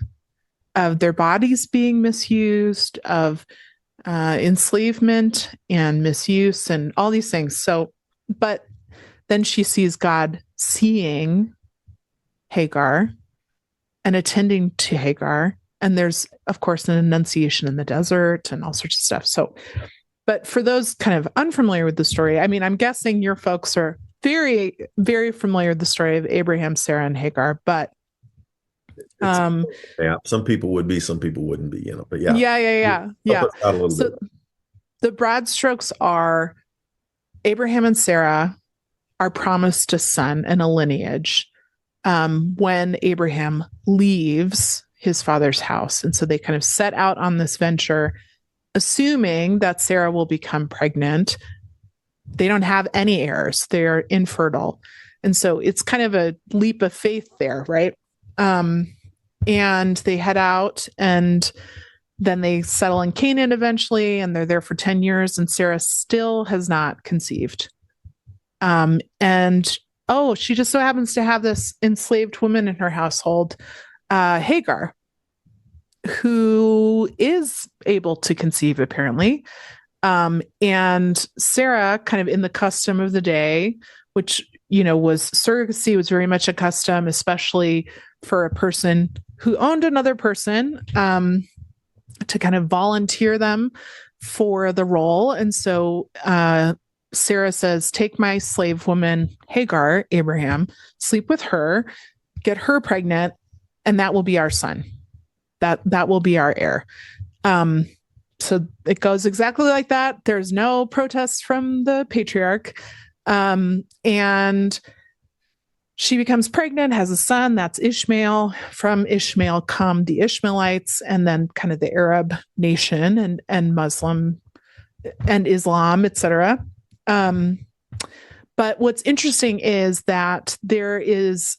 of their bodies being misused, of enslavement and misuse and all these things. So, but then she sees God seeing Hagar and attending to Hagar. And there's, of course, an annunciation in the desert and all sorts of stuff. So, but for those kind of unfamiliar with the story, I mean, I'm guessing your folks are very, very familiar with the story of Abraham, Sarah, and Hagar, but some people would be, some people wouldn't be, but yeah. Help us out a little bit. The broad strokes are Abraham and Sarah are promised a son and a lineage when Abraham leaves his father's house. And so they kind of set out on this venture, assuming that Sarah will become pregnant. They don't have any heirs, they're infertile. And so it's kind of a leap of faith there, right? And they head out, and then they settle in Canaan eventually, and they're there for 10 years, and Sarah still has not conceived. And she just so happens to have this enslaved woman in her household, Hagar, who is able to conceive, apparently. And Sarah, kind of in the custom of the day, which, was surrogacy was very much a custom, especially for a person who owned another person, to kind of volunteer them for the role. And so Sarah says, take my slave woman, Hagar, Abraham, sleep with her, get her pregnant, and that will be our son. That will be our heir. So it goes exactly like that. There's no protest from the patriarch. And she becomes pregnant, has a son, that's Ishmael. From Ishmael come the Ishmaelites, and then kind of the Arab nation and Muslim and Islam, etc. But what's interesting is that there is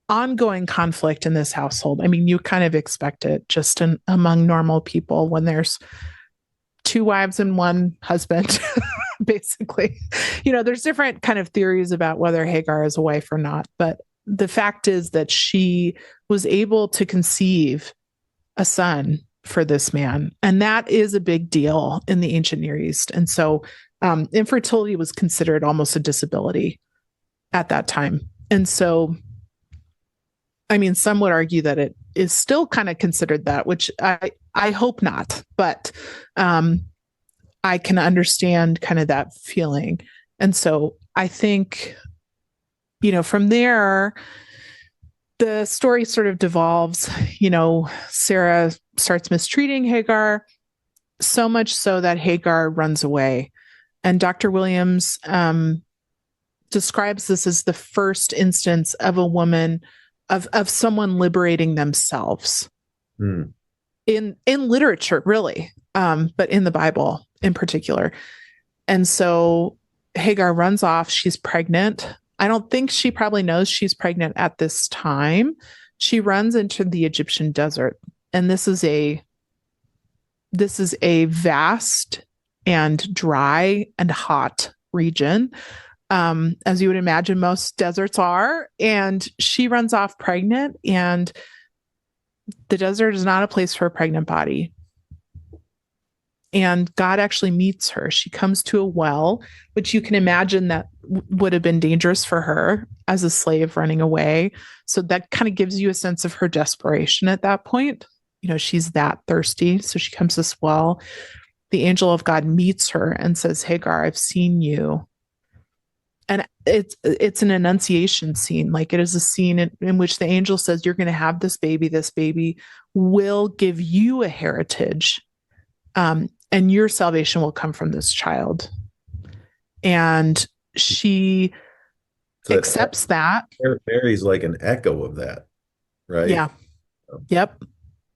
ongoing conflict in this household. I mean, you kind of expect it just among normal people when there's two wives and one husband, basically. There's different kind of theories about whether Hagar is a wife or not, but the fact is that she was able to conceive a son for this man, and that is a big deal in the ancient Near East. And so infertility was considered almost a disability at that time. And so, I mean, some would argue that it is still kind of considered that, which I hope not, but I can understand kind of that feeling. And so I think, from there, the story sort of devolves. Sarah starts mistreating Hagar, so much so that Hagar runs away. And Dr. Williams describes this as the first instance of a woman, of someone liberating themselves in literature, really, but in the Bible in particular. And so Hagar runs off. She's pregnant. I don't think she probably knows she's pregnant at this time. She runs into the Egyptian desert, and this is a vast and dry and hot region, as you would imagine most deserts are. And she runs off pregnant, and the desert is not a place for a pregnant body. And God actually meets her. She comes to a well, which you can imagine that would have been dangerous for her as a slave running away. So that kind of gives you a sense of her desperation at that point. She's that thirsty. So she comes to this well. The angel of God meets her and says, Hagar, I've seen you. And it's an annunciation scene. Like, it is a scene in which the angel says, you're going to have this baby. This baby will give you a heritage. And your salvation will come from this child. And she accepts that. Mary's like an echo of that, right? Yeah. Yep.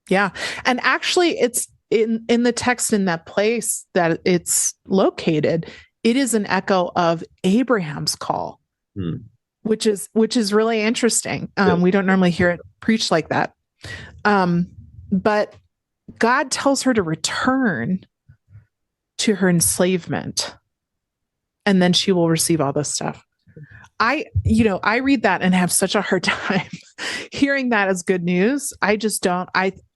Yeah. And actually, it's in the text in that place that it's located, it is an echo of Abraham's call, which is really interesting. We don't normally hear it preached like that. But God tells her to return to her enslavement, and then she will receive all this stuff. I read that and have such a hard time hearing that as good news. I just don't.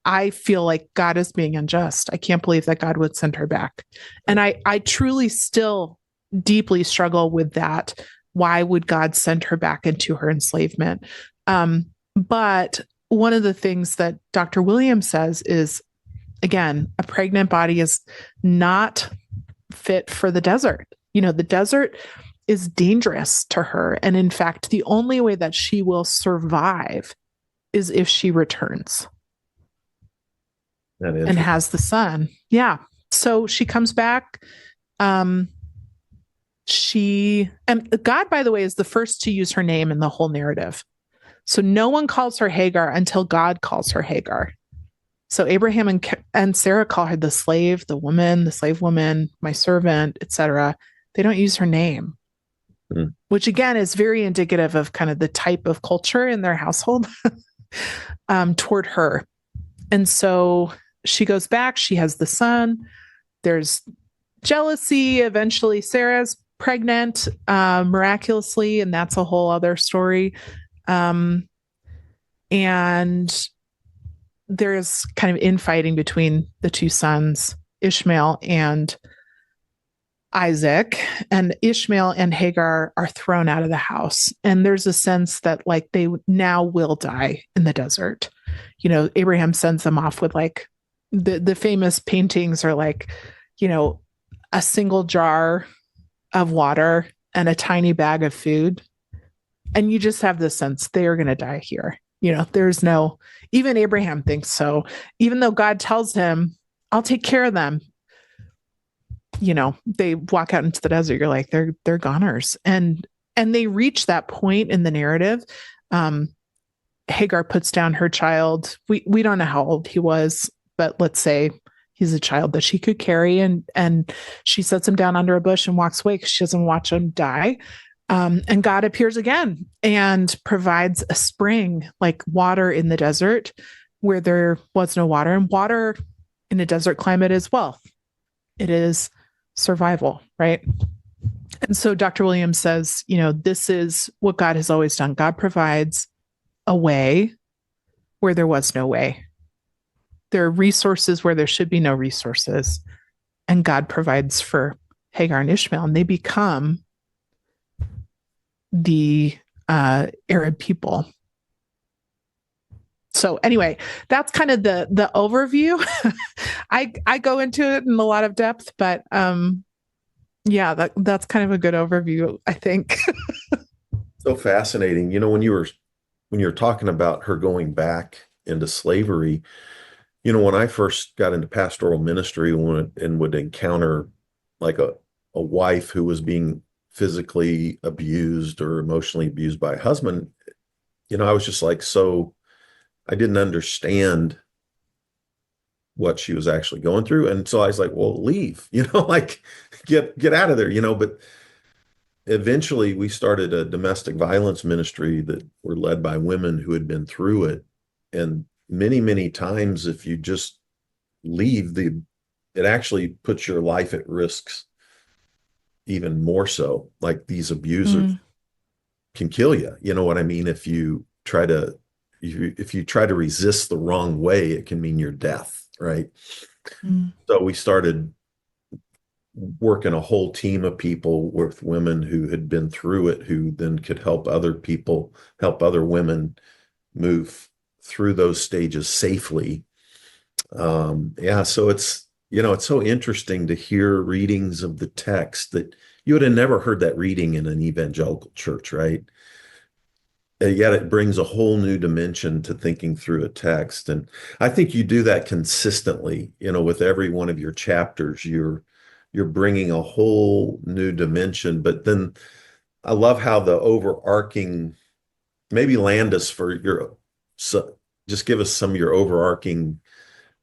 I feel like God is being unjust. I can't believe that God would send her back. And I truly still deeply struggle with that. Why would God send her back into her enslavement? But one of the things that Dr. Williams says is, again, a pregnant body is not fit for the desert. The desert is dangerous to her. And in fact, the only way that she will is if she returns and has the son. Yeah. So she comes back. And God, by the way, is the first to use her name in the whole narrative. So no one calls her Hagar until God calls her Hagar. So Abraham and Sarah call her the slave, the woman, the slave woman, my servant, etc. They don't use her name, which again is very indicative of kind of the type of culture in their household toward her. And so she goes back, she has the son. There's jealousy. Eventually, Sarah's pregnant miraculously, and that's a whole other story. And there's kind of infighting between the two sons, Ishmael and Isaac, and Ishmael and Hagar are thrown out of the house. And there's a sense that like they now will die in the desert. You know, Abraham sends them off with like the famous paintings are like, you know, a single jar of water and a tiny bag of food. And you just have this sense they are going to die here. You know, there's no, even Abraham thinks so, even though God tells him, I'll take care of them. You know, they walk out into the desert. You're like, they're goners. And they reach that point in the narrative. Hagar puts down her child. We don't know how old he was, but let's say he's a child that she could carry. And she sets him down under a bush and walks away because she doesn't watch him die. And God appears again and provides a spring, like water in the desert where there was no water. And water in a desert climate is wealth. It is survival, right? And so Dr. Williams says, you know, this is what God has always done. God provides a way where there was no way. There are resources where there should be no resources. And God provides for Hagar and Ishmael, and they become the Arab people. So anyway, that's kind of the overview. I go into it in a lot of depth, but yeah, that's kind of a good overview, I think. So fascinating. You know, when you were talking about her going back into slavery, you know, when I first got into pastoral ministry and would encounter like a wife who was being physically abused or emotionally abused by a husband, you know, I was just like, so I didn't understand what she was actually going through. And so I was like, well, leave, you know, like get out of there, you know. But eventually we started a domestic violence ministry that were led by women who had been through it. And many, many times, if you just leave, it actually puts your life at risks even more so. Like these abusers can kill you. You know what I mean? If you try to resist the wrong way, it can mean your death, right? So we started working a whole team of people with women who had been through it, who then could help other people, help other women move through those stages safely. Yeah, so it's, you know, it's so interesting to hear readings of the text that you would have never heard that reading in an evangelical church, right? And yet it brings a whole new dimension to thinking through a text. And I think you do that consistently, you know, with every one of your chapters, you're bringing a whole new dimension. But then I love how the overarching, maybe land us for just give us some of your overarching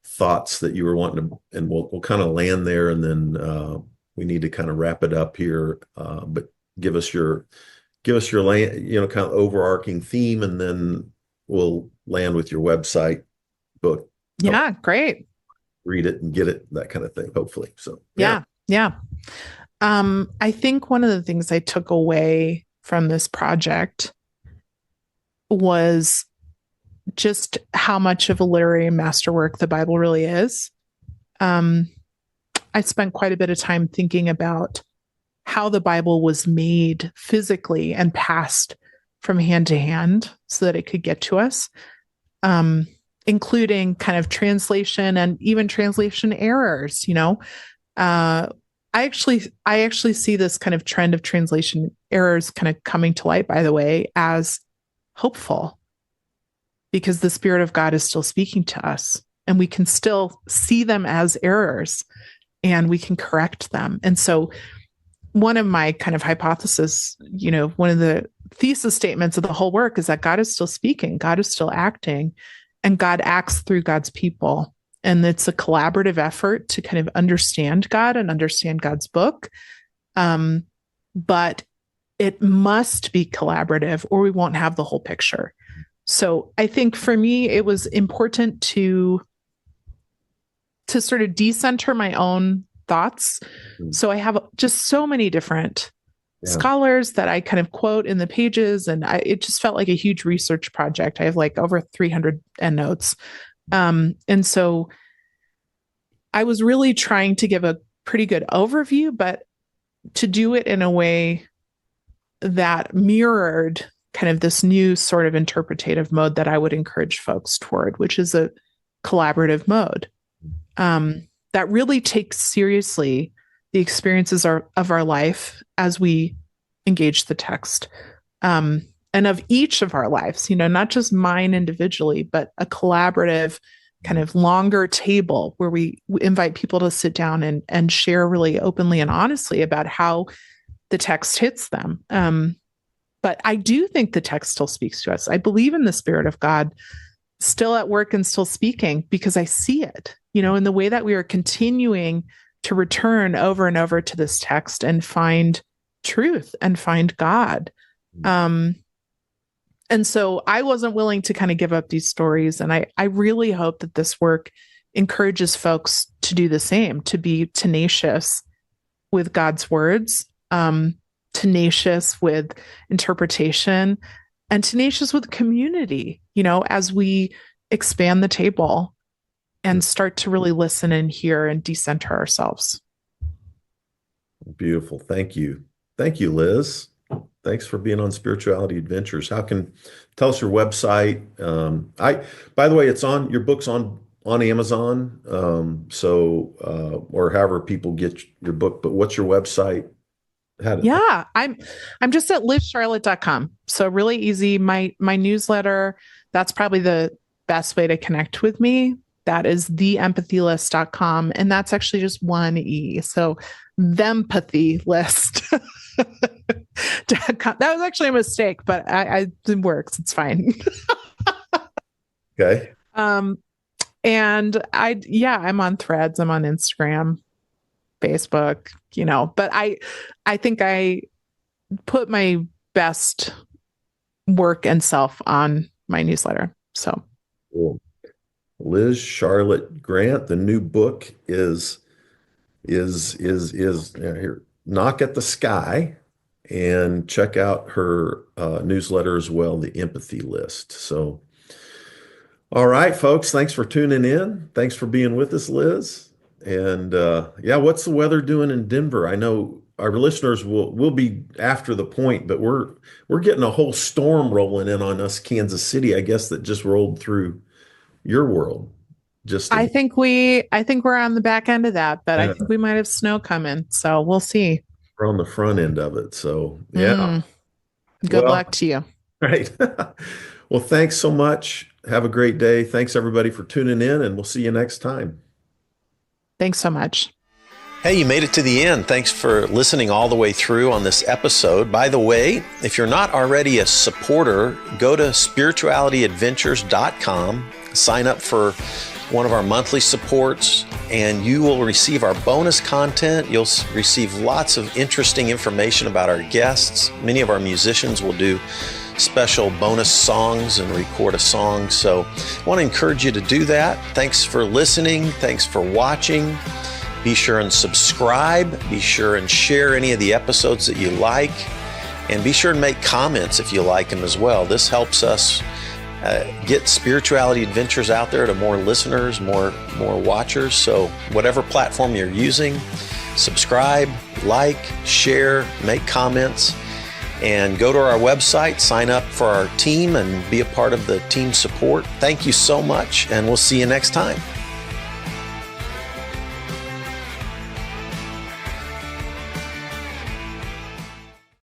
thoughts that you were wanting to, and we'll kind of land there, and then we need to kind of wrap it up here. But give us your land, you know, kind of overarching theme, and then we'll land with your website, book. Yeah, great. Read it and get it, that kind of thing, hopefully. So yeah. I think one of the things I took away from this project was just how much of a literary masterwork the Bible really is. I spent quite a bit of time thinking about how the Bible was made physically and passed from hand to hand so that it could get to us, including kind of translation and even translation errors. You know, I actually see this kind of trend of translation errors kind of coming to light, by the way, as hopeful, because the Spirit of God is still speaking to us and we can still see them as errors and we can correct them. And so one of my kind of hypothesis, you know, one of the thesis statements of the whole work is that God is still speaking, God is still acting, and God acts through God's people. And it's a collaborative effort to kind of understand God and understand God's book. But it must be collaborative or we won't have the whole picture. So I think for me, it was important to sort of decenter my own thoughts. So I have just so many different scholars that I kind of quote in the pages, and it just felt like a huge research project. I have like over 300 endnotes. And so I was really trying to give a pretty good overview, but to do it in a way that mirrored kind of this new sort of interpretative mode that I would encourage folks toward, which is a collaborative mode that really takes seriously the experiences of our life as we engage the text, and of each of our lives, not just mine individually, but a collaborative kind of longer table where we invite people to sit down and share really openly and honestly about how the text hits them. But I do think the text still speaks to us. I believe in the Spirit of God still at work and still speaking because I see it, in the way that we are continuing to return over and over to this text and find truth and find God. And so I wasn't willing to kind of give up these stories. And I really hope that this work encourages folks to do the same, to be tenacious with God's words, tenacious with interpretation, and tenacious with community, as we expand the table and start to really listen and hear and decenter ourselves. Beautiful. Thank you. Thank you, Liz. Thanks for being on Spirituality Adventures. Tell us your website. By the way, your book's on Amazon. Or however people get your book, but what's your website? I'm just at lizcharlotte.com. So really easy. My newsletter, that's probably the best way to connect with me. That is theempathylist.com. And that's actually just one E. So thempathylist. That was actually a mistake, but it works. It's fine. Okay. And I'm on Threads. I'm on Instagram, Facebook, but I think I put my best work and self on my newsletter. So cool. Liz Charlotte Grant, the new book is here, Knock at the Sky, and check out her newsletter as well, The Empathy List. So, all right, folks, thanks for tuning in. Thanks for being with us, Liz. And what's the weather doing in Denver? I know our listeners will be after the point, but we're getting a whole storm rolling in on us, Kansas City, I guess, that just rolled through your world. I think we're on the back end of that, but I think we might have snow coming. So we'll see. We're on the front end of it. So yeah. Good luck to you. Right. Well, thanks so much. Have a great day. Thanks everybody for tuning in, and we'll see you next time. Thanks so much. Hey, you made it to the end. Thanks for listening all the way through on this episode. By the way, if you're not already a supporter, go to spiritualityadventures.com, sign up for one of our monthly supports, and you will receive our bonus content. You'll receive lots of interesting information about our guests. Many of our musicians will do special bonus songs and record a song. So I want to encourage you to do that. Thanks for listening. Thanks for watching. Be sure and subscribe. Be sure and share any of the episodes that you like. And be sure and make comments if you like them as well. This helps us get Spirituality Adventures out there to more listeners, more watchers. So whatever platform you're using, subscribe, like, share, make comments, and go to our website, sign up for our team, and be a part of the team support. Thank you so much, and we'll see you next time.